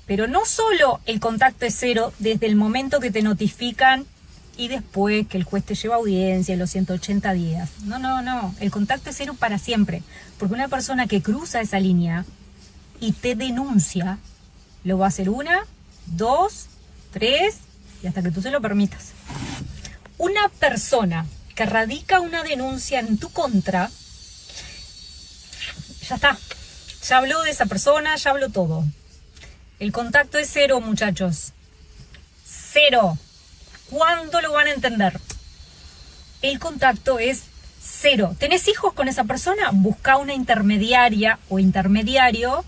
Pero no solo el contacto es cero desde el momento que te notifican y después que el juez te lleva a audiencia, los 180 días. No. El contacto es cero para siempre. Porque una persona que cruza esa línea y te denuncia, lo va a hacer 1, 2, 3 y hasta que tú se lo permitas. Una persona que radica una denuncia en tu contra, ya está. Ya habló de esa persona, ya habló todo. El contacto es cero, muchachos. Cero. ¿Cuándo lo van a entender? El contacto es cero. ¿Tenés hijos con esa persona? Busca una intermediaria o intermediario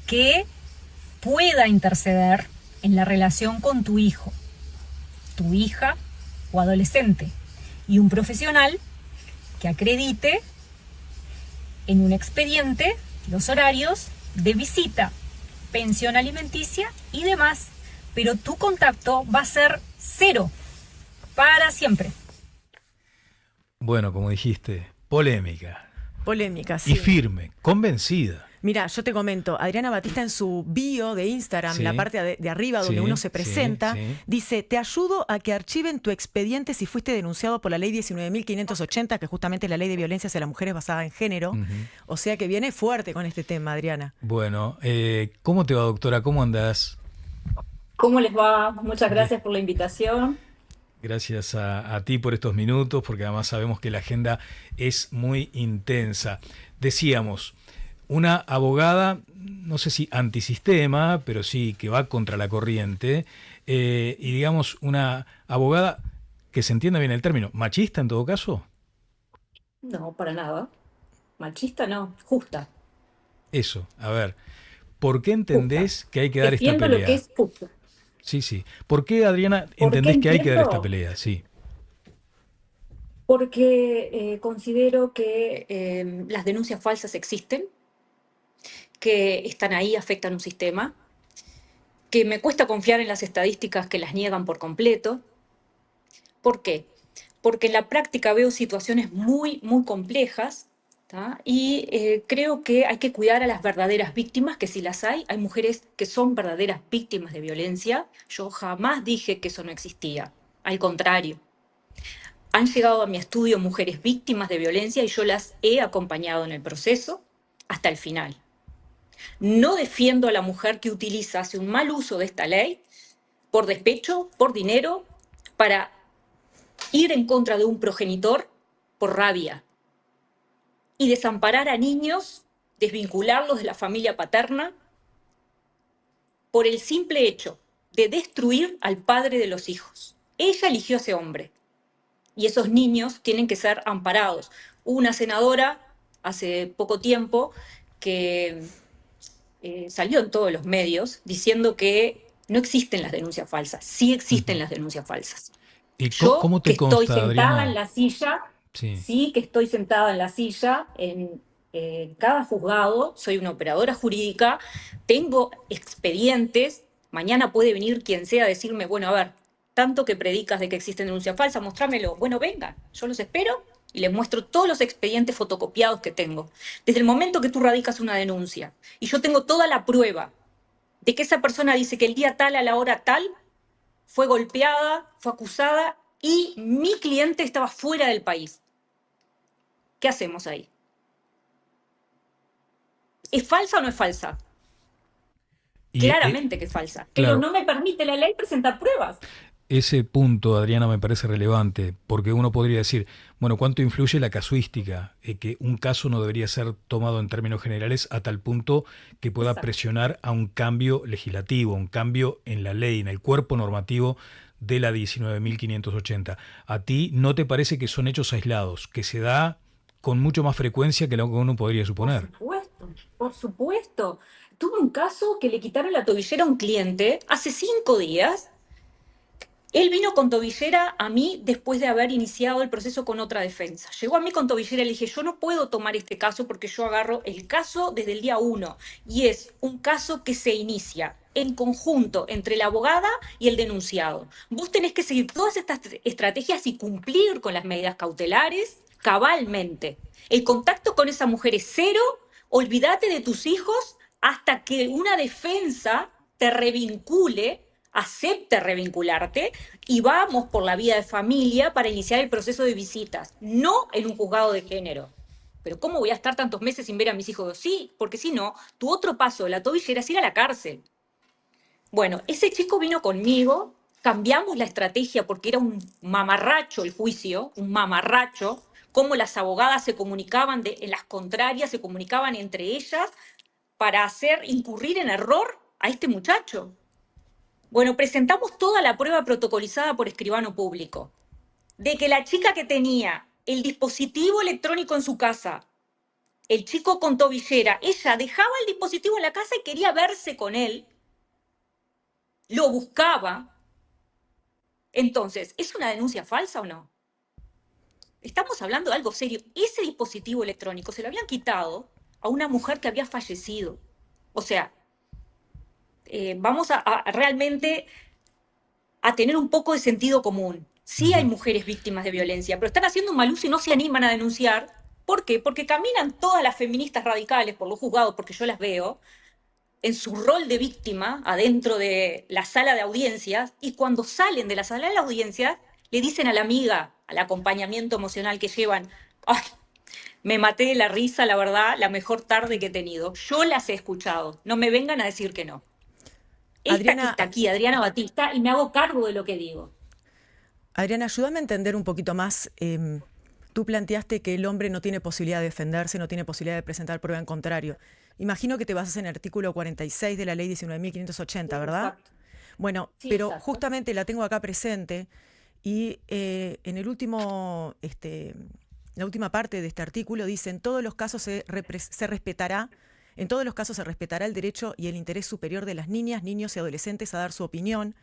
que pueda interceder en la relación con tu hijo, tu hija o adolescente. Y un profesional que acredite en un expediente los horarios de visita, pensión alimenticia y demás, pero tu contacto va a ser cero para siempre.
Bueno, como dijiste, polémica.
Polémica, sí.
Y firme, convencida.
Mira, yo te comento, Adriana Batista en su bio de Instagram,
Sí.
la parte de arriba donde uno se presenta,
sí.
dice, te ayudo a que archiven tu expediente si fuiste denunciado por la ley 19.580, que justamente es la ley de violencia hacia las mujeres basada en género. O sea que viene fuerte con este tema, Adriana.
Bueno, ¿cómo te va, doctora? ¿Cómo andás?
¿Cómo les va? Muchas gracias por la invitación.
Gracias a ti por estos minutos, porque además sabemos que la agenda es muy intensa. Decíamos, una abogada, no sé si antisistema, pero sí que va contra la corriente, y digamos una abogada que se entienda bien el término, machista en todo caso.
No, para nada. Machista no, justa.
Eso, a ver, ¿por qué entendés que hay que dar esta
Defiendo
pelea?
lo que es justo.
Sí. ¿Por qué, Adriana,
¿Por qué
entendés que hay que dar esta
entiendo?
pelea? Sí.
Porque considero que las denuncias falsas existen, que están ahí, afectan un sistema, que me cuesta confiar en las estadísticas que las niegan por completo. ¿Por qué? Porque en la práctica veo situaciones muy, muy complejas, ¿tá? Y creo que hay que cuidar a las verdaderas víctimas, que si las hay mujeres que son verdaderas víctimas de violencia. Yo jamás dije que eso no existía, al contrario. Han llegado a mi estudio mujeres víctimas de violencia y yo las he acompañado en el proceso hasta el final. No defiendo a la mujer que hace un mal uso de esta ley por despecho, por dinero, para ir en contra de un progenitor por rabia y desamparar a niños, desvincularlos de la familia paterna por el simple hecho de destruir al padre de los hijos. Ella eligió a ese hombre y esos niños tienen que ser amparados. Hubo una senadora hace poco tiempo que salió en todos los medios diciendo que no existen las denuncias falsas. Sí existen las denuncias falsas.
¿Y
Yo,
cómo
que
te consta,
estoy sentada
Adriana?
en la silla,
Sí.
sí que estoy sentada en la silla en cada juzgado, soy una operadora jurídica, tengo expedientes Mañana puede venir quien sea a decirme, bueno, a ver, tanto que predicas de que existen denuncias falsas, mostrámelo. Bueno, venga, yo los espero y les muestro todos los expedientes fotocopiados que tengo. Desde el momento que tú radicas una denuncia y yo tengo toda la prueba de que esa persona dice que el día tal, a la hora tal, fue golpeada, fue acusada y mi cliente estaba fuera del país. ¿Qué hacemos ahí? ¿Es falsa o no es falsa?
Y,
Claramente que es falsa.
claro.
Pero no me permite la ley presentar pruebas.
Ese punto, Adriana, me parece relevante, porque uno podría decir, bueno, ¿cuánto influye la casuística? Que un caso no debería ser tomado en términos generales a tal punto que pueda
Exacto.
presionar a un cambio legislativo, un cambio en la ley, en el cuerpo normativo de la 19.580. ¿A ti no te parece que son hechos aislados, que se da con mucho más frecuencia que lo que uno podría suponer?
Por supuesto, por supuesto. Tuve un caso que le quitaron la tobillera a un cliente hace 5 días. Él vino con tobillera a mí después de haber iniciado el proceso con otra defensa. Llegó a mí con tobillera y le dije, yo no puedo tomar este caso porque yo agarro el caso desde el día 1 y es un caso que se inicia en conjunto entre la abogada y el denunciado. Vos tenés que seguir todas estas estrategias y cumplir con las medidas cautelares cabalmente. El contacto con esa mujer es cero, olvídate de tus hijos hasta que una defensa te revincule, acepte revincularte y vamos por la vía de familia para iniciar el proceso de visitas, no en un juzgado de género. Pero ¿cómo voy a estar tantos meses sin ver a mis hijos? Sí, porque si no, tu otro paso de la tobillera es ir a la cárcel. Bueno, ese chico vino conmigo, cambiamos la estrategia porque era un mamarracho el juicio, un mamarracho, cómo las abogadas se comunicaban en las contrarias, se comunicaban entre ellas para hacer incurrir en error a este muchacho. Bueno, presentamos toda la prueba protocolizada por escribano público, de que la chica que tenía el dispositivo electrónico en su casa, el chico con tobillera, ella dejaba el dispositivo en la casa y quería verse con él, lo buscaba. Entonces, ¿es una denuncia falsa o no? Estamos hablando de algo serio. Ese dispositivo electrónico se lo habían quitado a una mujer que había fallecido. O sea, vamos a realmente a tener un poco de sentido común. Sí hay mujeres víctimas de violencia, pero están haciendo un mal uso y no se animan a denunciar. ¿Por qué? Porque caminan todas las feministas radicales por los juzgados, porque yo las veo, en su rol de víctima adentro de la sala de audiencias, y cuando salen de la sala de audiencias le dicen a la amiga, al acompañamiento emocional que llevan, ¡ay! Me maté de la risa, la verdad, la mejor tarde que he tenido. Yo las he escuchado, no me vengan a decir que no. Esta que está aquí, Adriana Batista, y me hago cargo de lo que digo.
Adriana, ayúdame a entender un poquito más. Tú planteaste que el hombre no tiene posibilidad de defenderse, no tiene posibilidad de presentar prueba en contrario. Imagino que te basas en el artículo 46 de la ley 19.580, ¿verdad?
Exacto.
Bueno,
Sí,
pero
exacto.
justamente la tengo acá presente y en el último, la última parte de este artículo dice, en todos los casos se respetará el derecho y el interés superior de las niñas, niños y adolescentes a dar su opinión,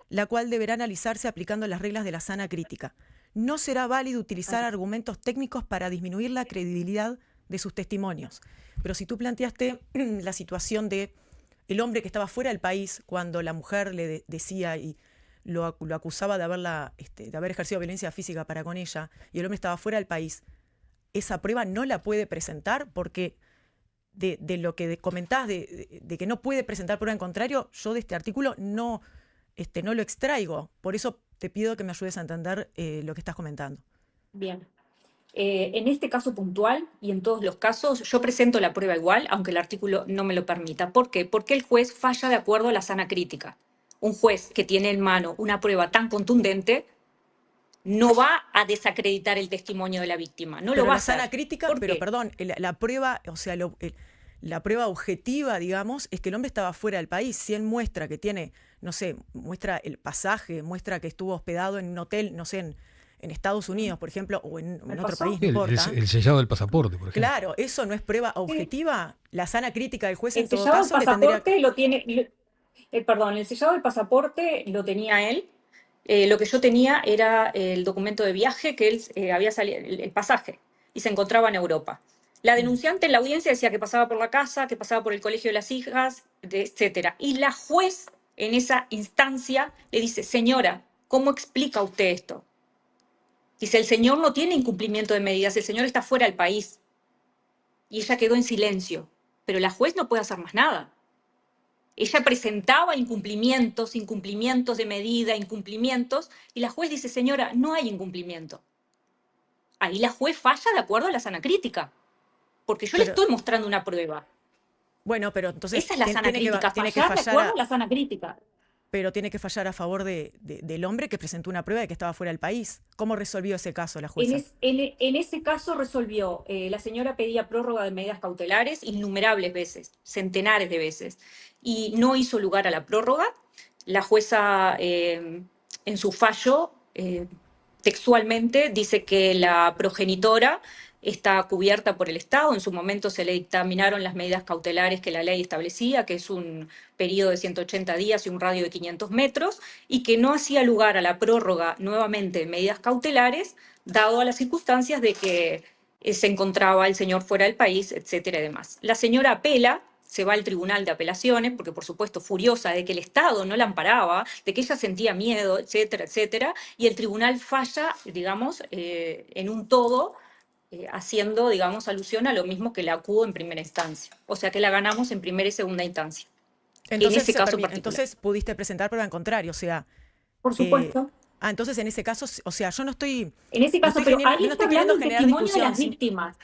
la cual deberá analizarse aplicando las reglas de la sana crítica. No será válido utilizar argumentos técnicos para disminuir la credibilidad de sus testimonios. Pero si tú planteaste la situación de el hombre que estaba fuera del país cuando la mujer le decía y lo acusaba de haber ejercido violencia física para con ella, y el hombre estaba fuera del país, esa prueba no la puede presentar porque de lo que comentás de que no puede presentar prueba en contrario, yo de este artículo no lo extraigo. Por eso te pido que me ayudes a entender lo que estás comentando.
Bien. En este caso puntual y en todos los casos, yo presento la prueba igual, aunque el artículo no me lo permita. ¿Por qué? Porque el juez falla de acuerdo a la sana crítica. Un juez que tiene en mano una prueba tan contundente no va a desacreditar el testimonio de la víctima. No
pero
lo va a
la sana
hacer.
crítica,
¿Por
pero
qué?
perdón, la prueba, o sea, la prueba objetiva, digamos, es que el hombre estaba fuera del país. Si él muestra que tiene, no sé, muestra el pasaje, muestra que estuvo hospedado en un hotel, no sé, en Estados Unidos, por ejemplo, o en otro país, no importa.
El sellado del pasaporte, por ejemplo.
Claro, eso no es prueba objetiva. La sana crítica del juez
El
en todo
sellado del
caso le tendría
pasaporte lo tiene, el sellado del pasaporte lo tenía él. Lo que yo tenía era el documento de viaje que él había salido, el pasaje, y se encontraba en Europa. La denunciante en la audiencia decía que pasaba por la casa, que pasaba por el colegio de las hijas, etcétera. Y la juez en esa instancia le dice, señora, ¿cómo explica usted esto? Dice, el señor no tiene incumplimiento de medidas, el señor está fuera del país. Y ella quedó en silencio, pero la juez no puede hacer más nada. Ella presentaba incumplimientos de medida, incumplimientos, y la juez dice, señora, no hay incumplimiento. Ahí la juez falla de acuerdo a la sana crítica, porque yo le estoy mostrando una prueba.
Bueno, pero entonces
esa es la sana crítica,
tiene que
fallar de
fallar
acuerdo a la sana crítica.
Pero tiene que fallar a favor del hombre que presentó una prueba de que estaba fuera del país. ¿Cómo resolvió ese caso la jueza?
En ese caso resolvió, la señora pedía prórroga de medidas cautelares innumerables veces, centenares de veces, y no hizo lugar a la prórroga. La jueza, en su fallo, textualmente dice que la progenitora está cubierta por el Estado. En su momento se le dictaminaron las medidas cautelares que la ley establecía, que es un periodo de 180 días y un radio de 500 metros, y que no hacía lugar a la prórroga nuevamente de medidas cautelares, dado a las circunstancias de que se encontraba el señor fuera del país, etcétera y demás. La señora apela, se va al Tribunal de Apelaciones, porque por supuesto furiosa de que el Estado no la amparaba, de que ella sentía miedo, etcétera, etcétera, y el tribunal falla, digamos, en un todo, haciendo, digamos, alusión a lo mismo que la acudo en primera instancia. O sea que la ganamos en primera y segunda instancia.
Entonces,
en ese caso particular.
Entonces pudiste presentar prueba en contrario, o sea...
Por supuesto.
Entonces en ese caso, o sea, yo no estoy...
En ese caso,
no
pero
estoy
ahí
no
está
estoy
hablando
queriendo
el
generar
testimonio de las
discusión.
víctimas.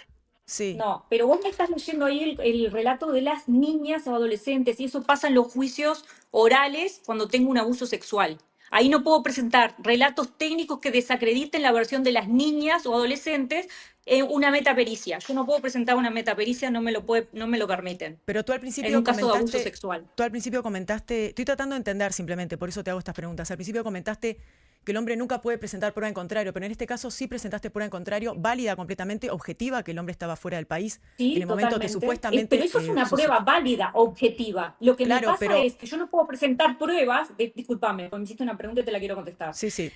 Sí.
No, pero vos me estás leyendo ahí el relato de las niñas o adolescentes, y eso pasa en los juicios orales cuando tengo un abuso sexual. Ahí no puedo presentar relatos técnicos que desacrediten la versión de las niñas o adolescentes en una metapericia. Yo no puedo presentar una metapericia, no me lo permiten.
Pero tú al principio
en un caso de abuso sexual.
Tú al principio comentaste, estoy tratando de entender simplemente, por eso te hago estas preguntas. Al principio comentaste que el hombre nunca puede presentar prueba en contrario, pero en este caso sí presentaste prueba en contrario, válida, completamente objetiva, que el hombre estaba fuera del país
sí,
en el momento que supuestamente...
Pero eso es una prueba válida, objetiva. Lo que me pasa es que yo no puedo presentar pruebas, discúlpame, porque me hiciste una pregunta y te la quiero contestar.
Sí, sí.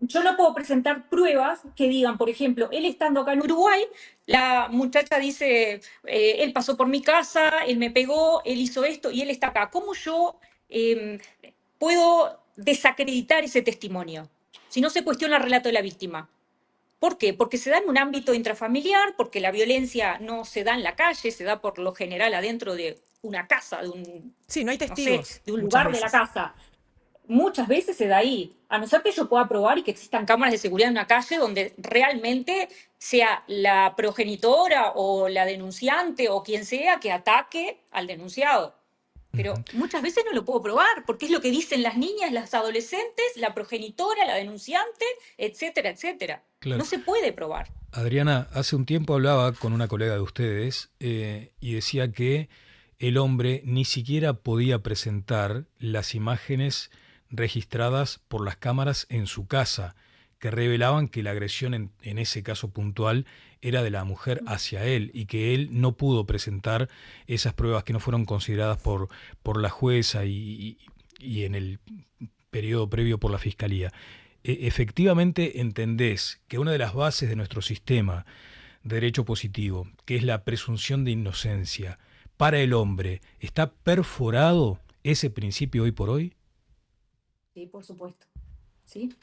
Yo no puedo presentar pruebas que digan, por ejemplo, él estando acá en Uruguay, la muchacha dice, él pasó por mi casa, él me pegó, él hizo esto y él está acá. ¿Cómo yo puedo desacreditar ese testimonio si no se cuestiona el relato de la víctima? ¿Por qué? Porque se da en un ámbito intrafamiliar, porque la violencia no se da en la calle, se da por lo general adentro de una casa, de un,
sí, no hay testigos,
no sé, de un lugar de la casa. Muchas veces se da ahí, a no ser que yo pueda probar y que existan cámaras de seguridad en una calle donde realmente sea la progenitora o la denunciante o quien sea que ataque al denunciado. Pero muchas veces no lo puedo probar, porque es lo que dicen las niñas, las adolescentes, la progenitora, la denunciante, etcétera, etcétera. Claro. No se puede probar.
Adriana, hace un tiempo hablaba con una colega de ustedes y decía que el hombre ni siquiera podía presentar las imágenes registradas por las cámaras en su casa, que revelaban que la agresión en ese caso puntual era de la mujer hacia él y que él no pudo presentar esas pruebas que no fueron consideradas por la jueza y en el periodo previo por la fiscalía. Efectivamente entendés que una de las bases de nuestro sistema de derecho positivo, que es la presunción de inocencia, para el hombre, ¿está perforado ese principio hoy por hoy?
Sí, por supuesto. Sí,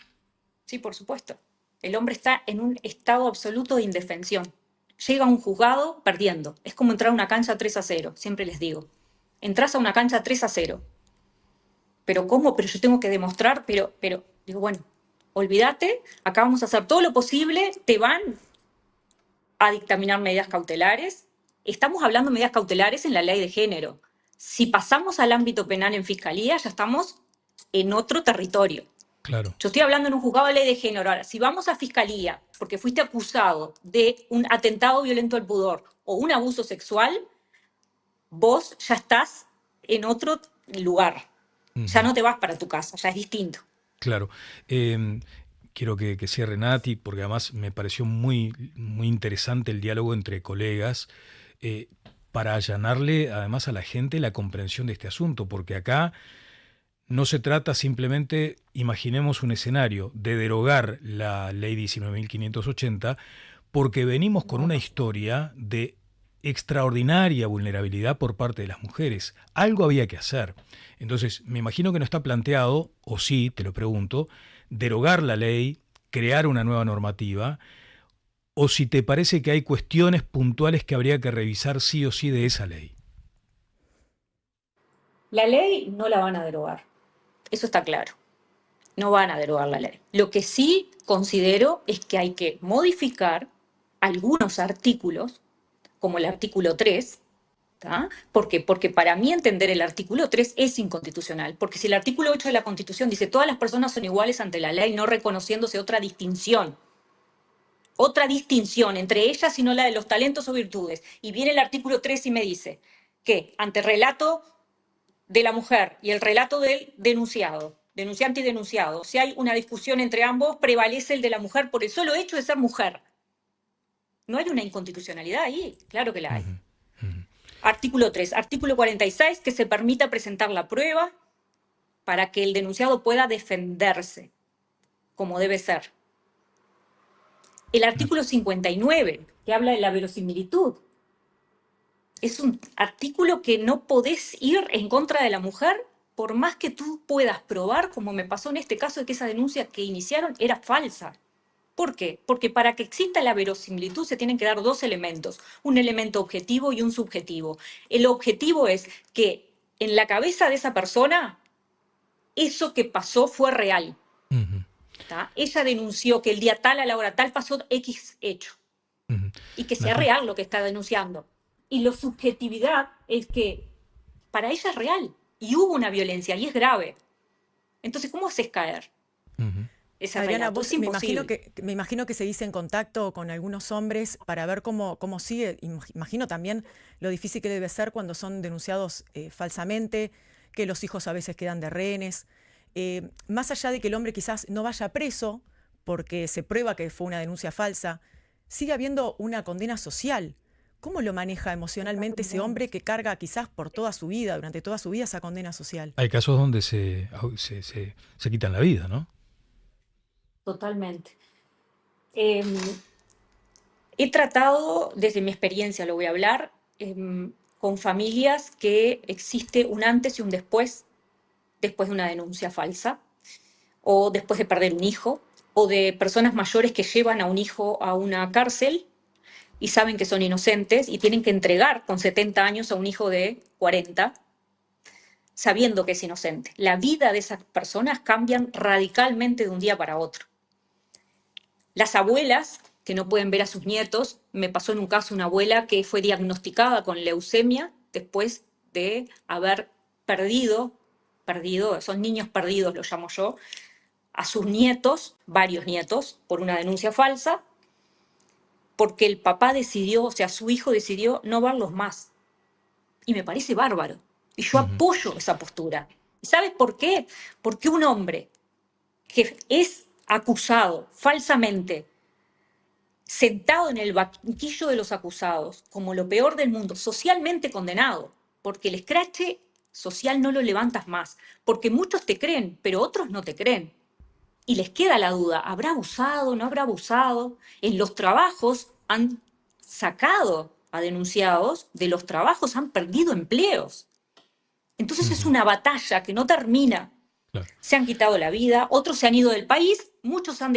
por supuesto. El hombre está en un estado absoluto de indefensión. Llega a un juzgado perdiendo. Es como entrar a una cancha 3-0, siempre les digo. Entrás a una cancha 3-0. ¿Pero cómo? Pero yo tengo que demostrar, pero, digo, bueno, olvídate, acá vamos a hacer todo lo posible, te van a dictaminar medidas cautelares. Estamos hablando de medidas cautelares en la ley de género. Si pasamos al ámbito penal en fiscalía, ya estamos en otro territorio.
Claro.
Yo estoy hablando en un juzgado de ley de género. Ahora, si vamos a fiscalía porque fuiste acusado de un atentado violento al pudor o un abuso sexual, vos ya estás en otro lugar. Ya no te vas para tu casa, ya es distinto.
Claro. Quiero que cierre Nati, porque además me pareció muy, muy interesante el diálogo entre colegas, para allanarle además a la gente la comprensión de este asunto, porque acá no se trata simplemente, imaginemos un escenario, de derogar la ley 19.580, porque venimos con una historia de extraordinaria vulnerabilidad por parte de las mujeres. Algo había que hacer. Entonces, me imagino que no está planteado, o sí, te lo pregunto, derogar la ley, crear una nueva normativa, o si te parece que hay cuestiones puntuales que habría que revisar sí o sí de esa ley.
La ley no la van a derogar, eso está claro. No van a derogar la ley. Lo que sí considero es que hay que modificar algunos artículos, como el artículo 3, ¿tá? ¿Por qué? Porque para mí entender el artículo 3 es inconstitucional, porque si el artículo 8 de la Constitución dice todas las personas son iguales ante la ley, no reconociéndose otra distinción entre ellas, sino la de los talentos o virtudes, y viene el artículo 3 y me dice que ante el relato de la mujer y el relato del denunciado, denunciante y denunciado, si hay una discusión entre ambos, prevalece el de la mujer por el solo hecho de ser mujer. ¿No hay una inconstitucionalidad ahí? Claro que la hay. Artículo 3. Artículo 46, que se permita presentar la prueba para que el denunciado pueda defenderse, como debe ser. El artículo 59, que habla de la verosimilitud. Es un artículo que no podés ir en contra de la mujer por más que tú puedas probar, como me pasó en este caso, de que esa denuncia que iniciaron era falsa. ¿Por qué? Porque para que exista la verosimilitud se tienen que dar dos elementos, un elemento objetivo y un subjetivo. El objetivo es que en la cabeza de esa persona eso que pasó fue real. ¿Tá? Ella denunció que el día tal a la hora tal pasó X hecho y que sea real lo que está denunciando. Y la subjetividad es que para ella es real y hubo una violencia y es grave. Entonces, ¿cómo haces caer?
Adriana, vos me imagino que seguís en contacto con algunos hombres para ver cómo sigue. Imagino también lo difícil que debe ser cuando son denunciados falsamente, que los hijos a veces quedan de rehenes. Más allá de que el hombre quizás no vaya preso porque se prueba que fue una denuncia falsa, sigue habiendo una condena social. ¿Cómo lo maneja emocionalmente ese hombre que carga quizás por toda su vida, durante toda su vida, esa condena social?
Hay casos donde se quitan la vida, ¿no?
Totalmente. He tratado, desde mi experiencia lo voy a hablar, con familias que existe un antes y un después de una denuncia falsa, o después de perder un hijo, o de personas mayores que llevan a un hijo a una cárcel y saben que son inocentes y tienen que entregar con 70 años a un hijo de 40, sabiendo que es inocente. La vida de esas personas cambian radicalmente de un día para otro. Las abuelas que no pueden ver a sus nietos, me pasó en un caso una abuela que fue diagnosticada con leucemia después de haber perdido, son niños perdidos, lo llamo yo, a sus nietos, varios nietos, por una denuncia falsa, porque el papá decidió, o sea, su hijo decidió no verlos más. Y me parece bárbaro. Y yo apoyo esa postura. ¿Y sabes por qué? Porque un hombre que es acusado falsamente, sentado en el banquillo de los acusados, como lo peor del mundo, socialmente condenado, porque el escrache social no lo levantas más, porque muchos te creen, pero otros no te creen. Y les queda la duda, ¿habrá abusado, no habrá abusado? En los trabajos han sacado a denunciados, de los trabajos han perdido empleos. Entonces es una batalla que no termina.
Claro.
Se han quitado la vida, otros se han ido del país, muchos han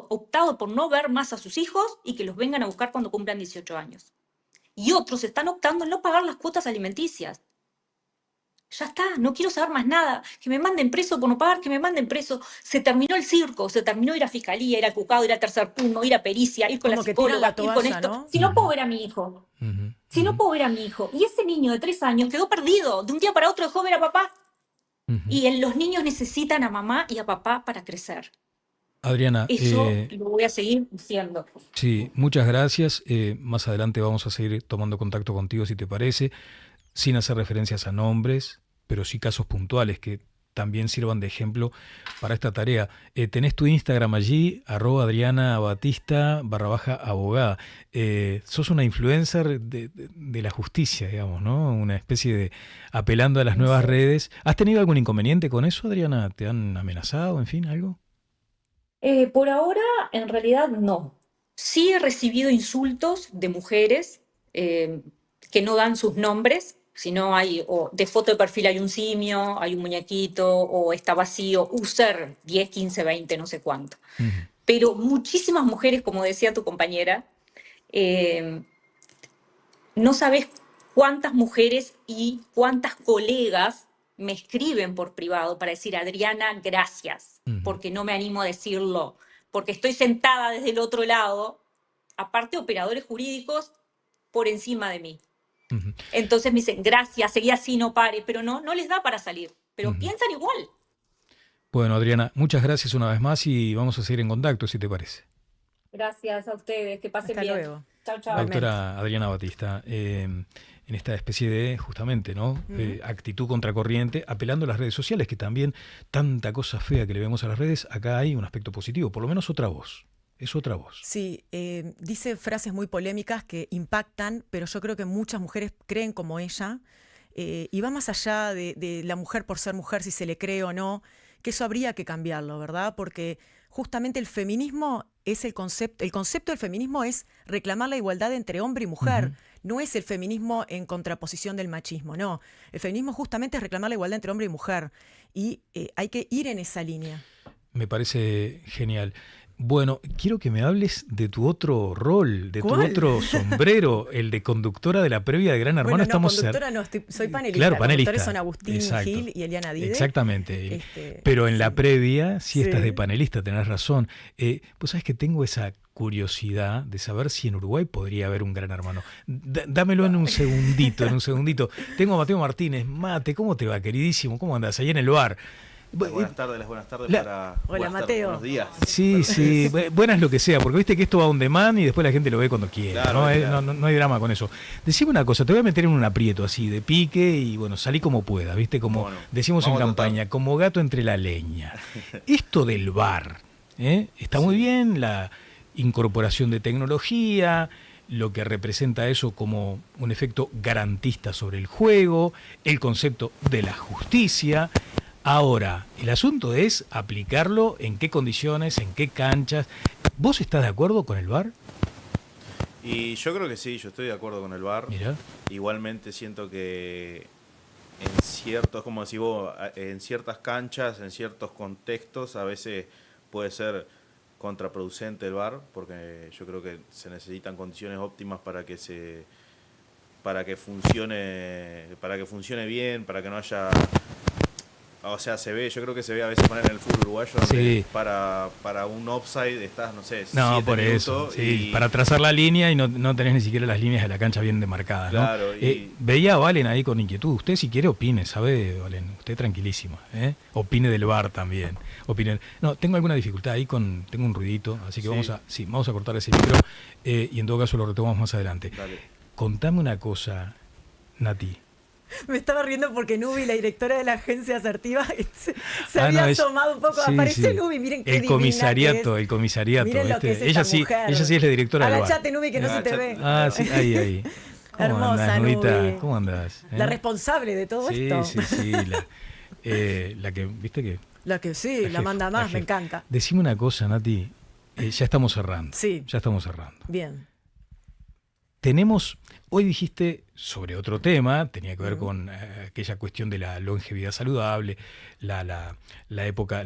optado por no ver más a sus hijos y que los vengan a buscar cuando cumplan 18 años. Y otros están optando en no pagar las cuotas alimenticias. Ya está, no quiero saber más nada. Que me manden preso por no pagar, que me manden preso. Se terminó el circo, se terminó ir a fiscalía, ir al juzgado, ir a tercer turno, ir a pericia, ir con la psicóloga, ir con esto. ¿No? Si no puedo ver a mi hijo, no puedo ver a mi hijo. Y ese niño de 3 años quedó perdido. De un día para otro dejó ver a papá. Y los niños necesitan a mamá y a papá para crecer.
Adriana,
eso lo voy a seguir diciendo.
Sí, muchas gracias. Más adelante vamos a seguir tomando contacto contigo, si te parece, sin hacer referencias a nombres, pero sí casos puntuales que también sirvan de ejemplo para esta tarea. Tenés tu Instagram allí, @AdrianaBatista_abogada. Sos una influencer de la justicia, digamos, ¿no? Una especie de apelando a las nuevas redes. ¿Has tenido algún inconveniente con eso, Adriana? ¿Te han amenazado, en fin, algo?
Por ahora, en realidad, no. Sí he recibido insultos de mujeres que no dan sus nombres, sino hay, o de foto de perfil hay un simio, hay un muñequito, o está vacío, user 10, 15, 20, no sé cuánto. Pero muchísimas mujeres, como decía tu compañera, no sabes cuántas mujeres y cuántas colegas me escriben por privado para decir, Adriana, gracias, porque no me animo a decirlo, porque estoy sentada desde el otro lado, aparte operadores jurídicos por encima de mí. Entonces me dicen, gracias, seguí así, no pare, pero no les da para salir, pero piensan igual.
Bueno, Adriana, muchas gracias una vez más y vamos a seguir en contacto, si te parece.
Gracias a ustedes, que pasen
Hasta
bien.
luego.
Chao, chao.
Doctora Adriana Batista, en esta especie de, justamente, ¿no? Actitud contracorriente, apelando a las redes sociales, que también tanta cosa fea que le vemos a las redes, acá hay un aspecto positivo, por lo menos otra voz. Es otra voz.
Sí, dice frases muy polémicas que impactan, pero yo creo que muchas mujeres creen como ella, y va más allá de la mujer por ser mujer, si se le cree o no, que eso habría que cambiarlo, ¿verdad? Porque justamente el feminismo es el concepto del feminismo es reclamar la igualdad entre hombre y mujer, no es el feminismo en contraposición del machismo, no. El feminismo justamente es reclamar la igualdad entre hombre y mujer, y hay que ir en esa línea.
Me parece genial. Bueno, quiero que me hables de tu otro rol, de
¿Cuál?
tu otro sombrero, el de conductora de la previa de Gran Hermano.
Bueno, no, conductora no, soy panelista.
Claro, panelista.
Conductores son Agustín
Exacto.
Gil y Eliana Dide.
Exactamente. Pero en la previa, sí estás de panelista, tenés razón. Pues sabes que tengo esa curiosidad de saber si en Uruguay podría haber un Gran Hermano. Dámelo en un segundito, Tengo a Mateo Martínez. Mate, ¿cómo te va, queridísimo? ¿Cómo andás? Ahí en el bar.
Buenas tardes para...
Hola, Mateo.
Buenos días.
Sí, buenas lo que sea, porque viste que esto va on demand y después la gente lo ve cuando quiera,
claro,
¿no?
claro.
No hay drama con eso. Decime una cosa, te voy a meter en un aprieto así, de pique, y bueno, salí como pueda, viste, como
bueno,
decimos en campaña, como gato entre la leña. Esto del VAR, está muy bien, la incorporación de tecnología, lo que representa eso como un efecto garantista sobre el juego, el concepto de la justicia. Ahora, el asunto es aplicarlo en qué condiciones, en qué canchas. ¿Vos estás de acuerdo con el VAR?
Y yo creo que sí, yo estoy de acuerdo con el VAR.
Mirá.
Igualmente siento que en ciertos, como decís vos, en ciertas canchas, en ciertos contextos, a veces puede ser contraproducente el VAR, porque yo creo que se necesitan condiciones óptimas para que funcione bien, para que no haya... O sea, yo creo que se ve a veces poner en el fútbol uruguayo donde para un offside estás, no sé, 7
por
minutos.
Eso, sí, para trazar la línea y no tenés ni siquiera las líneas de la cancha bien demarcadas, ¿no?
Claro,
veía a Valen ahí con inquietud. Usted si quiere opine, ¿sabe, Valen? Usted tranquilísima, Opine del VAR también. No, tengo alguna dificultad ahí tengo un ruidito, así que vamos a cortar ese micro y en todo caso lo retomamos más adelante.
Dale.
Contame una cosa, Nati.
Me estaba riendo porque Nubi, la directora de la agencia asertiva, se había asomado un poco. Aparece Nubi, miren qué divina
el comisariato.
Miren lo que es
ella
esta mujer.
Ella sí es la directora del VAR.
Agachate, Nubi, que no se te ve.
Ah, sí, ahí.
Hermosa, Nubi.
¿Cómo andás?
La responsable de todo esto.
Sí. La que, viste que...
La que sí, la manda más, me encanta.
Decime una cosa, Nati. Ya estamos cerrando.
Sí.
Ya estamos cerrando.
Bien.
Hoy dijiste sobre otro tema, tenía que ver con aquella cuestión de la longevidad saludable, la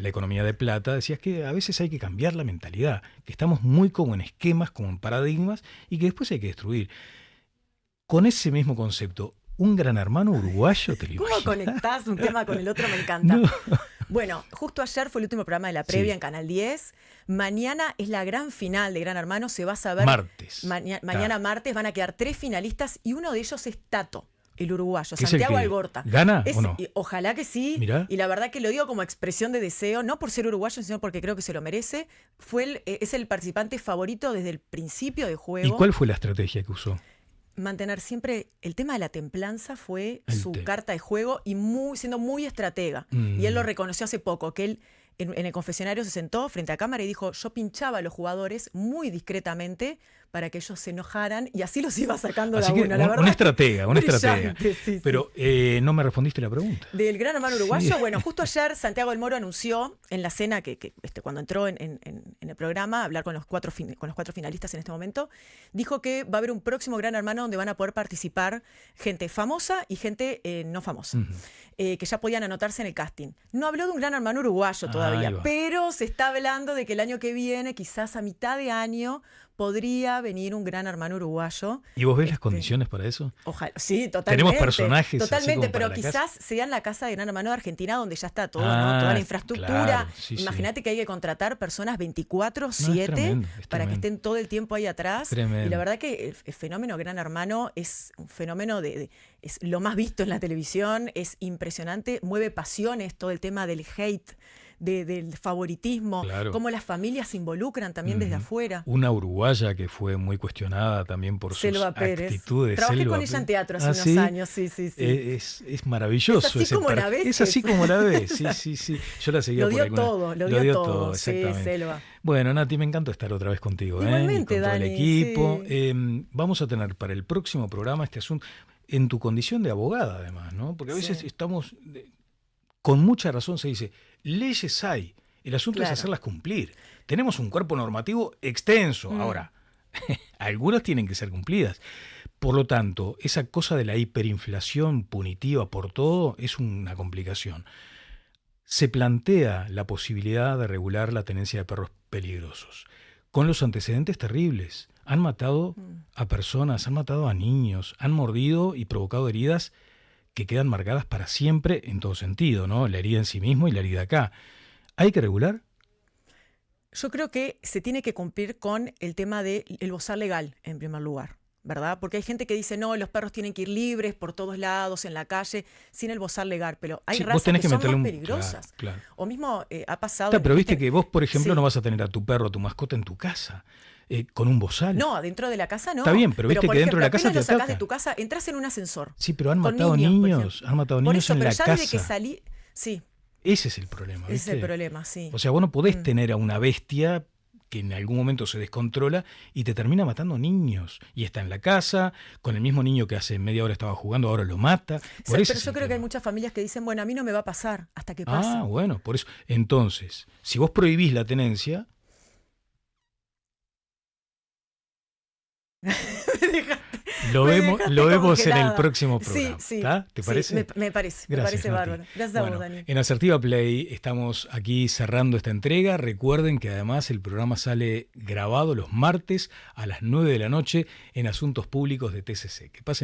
economía de plata. Decías que a veces hay que cambiar la mentalidad, que estamos muy como en esquemas, como en paradigmas, y que después hay que destruir. Con ese mismo concepto, ¿un Gran Hermano uruguayo te lo imaginas?
¿Cómo conectás un tema con el otro? Me encanta.
No.
Bueno, justo ayer fue el último programa de la previa en Canal 10. Mañana es la gran final de Gran Hermano. Se va a saber.
Martes.
Mañana martes van a quedar 3 finalistas y uno de ellos es Tato, el uruguayo,
¿Es
Santiago
el que
Algorta.
¿Gana o no?
Ojalá que sí.
Mirá.
Y la verdad que lo digo como expresión de deseo, no por ser uruguayo, sino porque creo que se lo merece. Es el participante favorito desde el principio de juego.
¿Y cuál fue la estrategia que usó?
Mantener siempre el tema de la templanza fue su
tema.
carta de juego y siendo muy estratega. Y él lo reconoció hace poco, que él en el confesionario se sentó frente a cámara y dijo, yo pinchaba a los jugadores muy discretamente para que ellos se enojaran y así los iba sacando de a
Así que
uno. La verdad,
una estratega, una
brillante,
estratega.
sí.
Pero no me respondiste la pregunta.
Del Gran Hermano Uruguayo,
Sí.
bueno, justo ayer Santiago del Moro anunció en la cena que cuando entró en el programa a hablar con los cuatro finalistas en este momento, dijo que va a haber un próximo Gran Hermano donde van a poder participar gente famosa y gente no famosa, que ya podían anotarse en el casting. No habló de un Gran Hermano uruguayo todavía,
Ahí va.
pero se está hablando de que el año que viene, quizás a mitad de año, podría venir un Gran Hermano uruguayo.
¿Y vos ves las condiciones para eso?
Ojalá, sí, totalmente.
Tenemos personajes así
totalmente,
como
pero
para la casa.
quizás sea en la casa de Gran Hermano de Argentina donde ya está todo,
Ah,
¿no? Toda la infraestructura.
claro, sí, sí.
Imagínate que hay que contratar personas 24/7
No, es tremendo, es
para que
tremendo.
estén todo el tiempo ahí atrás.
Tremendo.
Y la verdad que el fenómeno Gran Hermano es un fenómeno es lo más visto en la televisión, es impresionante, mueve pasiones, todo el tema del hate, del favoritismo,
Claro.
cómo las familias se involucran también desde afuera.
Una uruguaya que fue muy cuestionada también por
Selva
sus
Pérez.
actitudes.
Trabajé
Selva
con ella en
Pérez.
teatro hace
¿Ah,
unos
sí?
años, sí.
Es maravilloso.
Es así
ese
como la ves,
Es así
es.
como la ves, sí. Yo la seguía
Lo
por
dio
alguna...
todo, lo dio todo, sí,
exactamente.
Selva.
Bueno, Nati, me encanta estar otra vez contigo.
Igualmente,
y con todo el
Dani,
equipo.
sí.
Vamos a tener para el próximo programa este asunto, en tu condición de abogada además, ¿no? Porque a veces
Sí.
estamos, con mucha razón se dice, leyes hay, el asunto
Claro.
es hacerlas cumplir. Tenemos un cuerpo normativo extenso, ahora, algunas tienen que ser cumplidas. Por lo tanto, esa cosa de la hiperinflación punitiva por todo es una complicación. Se plantea la posibilidad de regular la tenencia de perros peligrosos, con los antecedentes terribles. Han matado a personas, han matado a niños, han mordido y provocado heridas que quedan marcadas para siempre en todo sentido, ¿no? La herida en sí mismo y la herida acá. ¿Hay que regular?
Yo creo que se tiene que cumplir con el tema del bozal legal, en primer lugar, ¿verdad? Porque hay gente que dice, no, los perros tienen que ir libres por todos lados, en la calle, sin el bozal legal, pero hay
Sí, vos
razas
tenés
que
que
son
meterle
más
un...
peligrosas.
Claro.
O mismo ha pasado...
Pero viste que vos, por ejemplo,
Sí.
no vas a tener a tu perro, a tu mascota en tu casa, con un bozal.
No, adentro de la casa no.
Está bien, pero viste
por
que dentro de la
ejemplo,
casa
apenas
te
lo sacás
ataca.
de tu casa, entras en un ascensor.
Sí, pero han
con
matado
niños, por
niños,
ejemplo.
han matado
Por
niños
eso,
en
pero
la
ya
casa.
desde que salí... Sí,
Ese es el problema,
ese es el
¿viste?
problema, sí.
O sea, vos no podés tener a una bestia que en algún momento se descontrola y te termina matando niños. Y está en la casa, con el mismo niño que hace media hora estaba jugando, ahora lo mata. Por
Pero
eso es
yo
el
creo que hay
tema.
muchas familias que dicen, bueno, a mí no me va a pasar hasta que pase.
Ah, bueno, por eso. Entonces, si vos prohibís la tenencia, lo
Me
vemos
dejaste
en el
congelada.
próximo
Sí,
programa.
sí.
¿Está? ¿Te
Sí,
parece?
me parece
Gracias, Nati.
bárbaro. Gracias a
Bueno,
vos, Dani.
en Asertiva Play estamos aquí cerrando esta entrega. Recuerden que además el programa sale grabado los martes a las 9 de la noche en Asuntos Públicos de TCC. Que pasen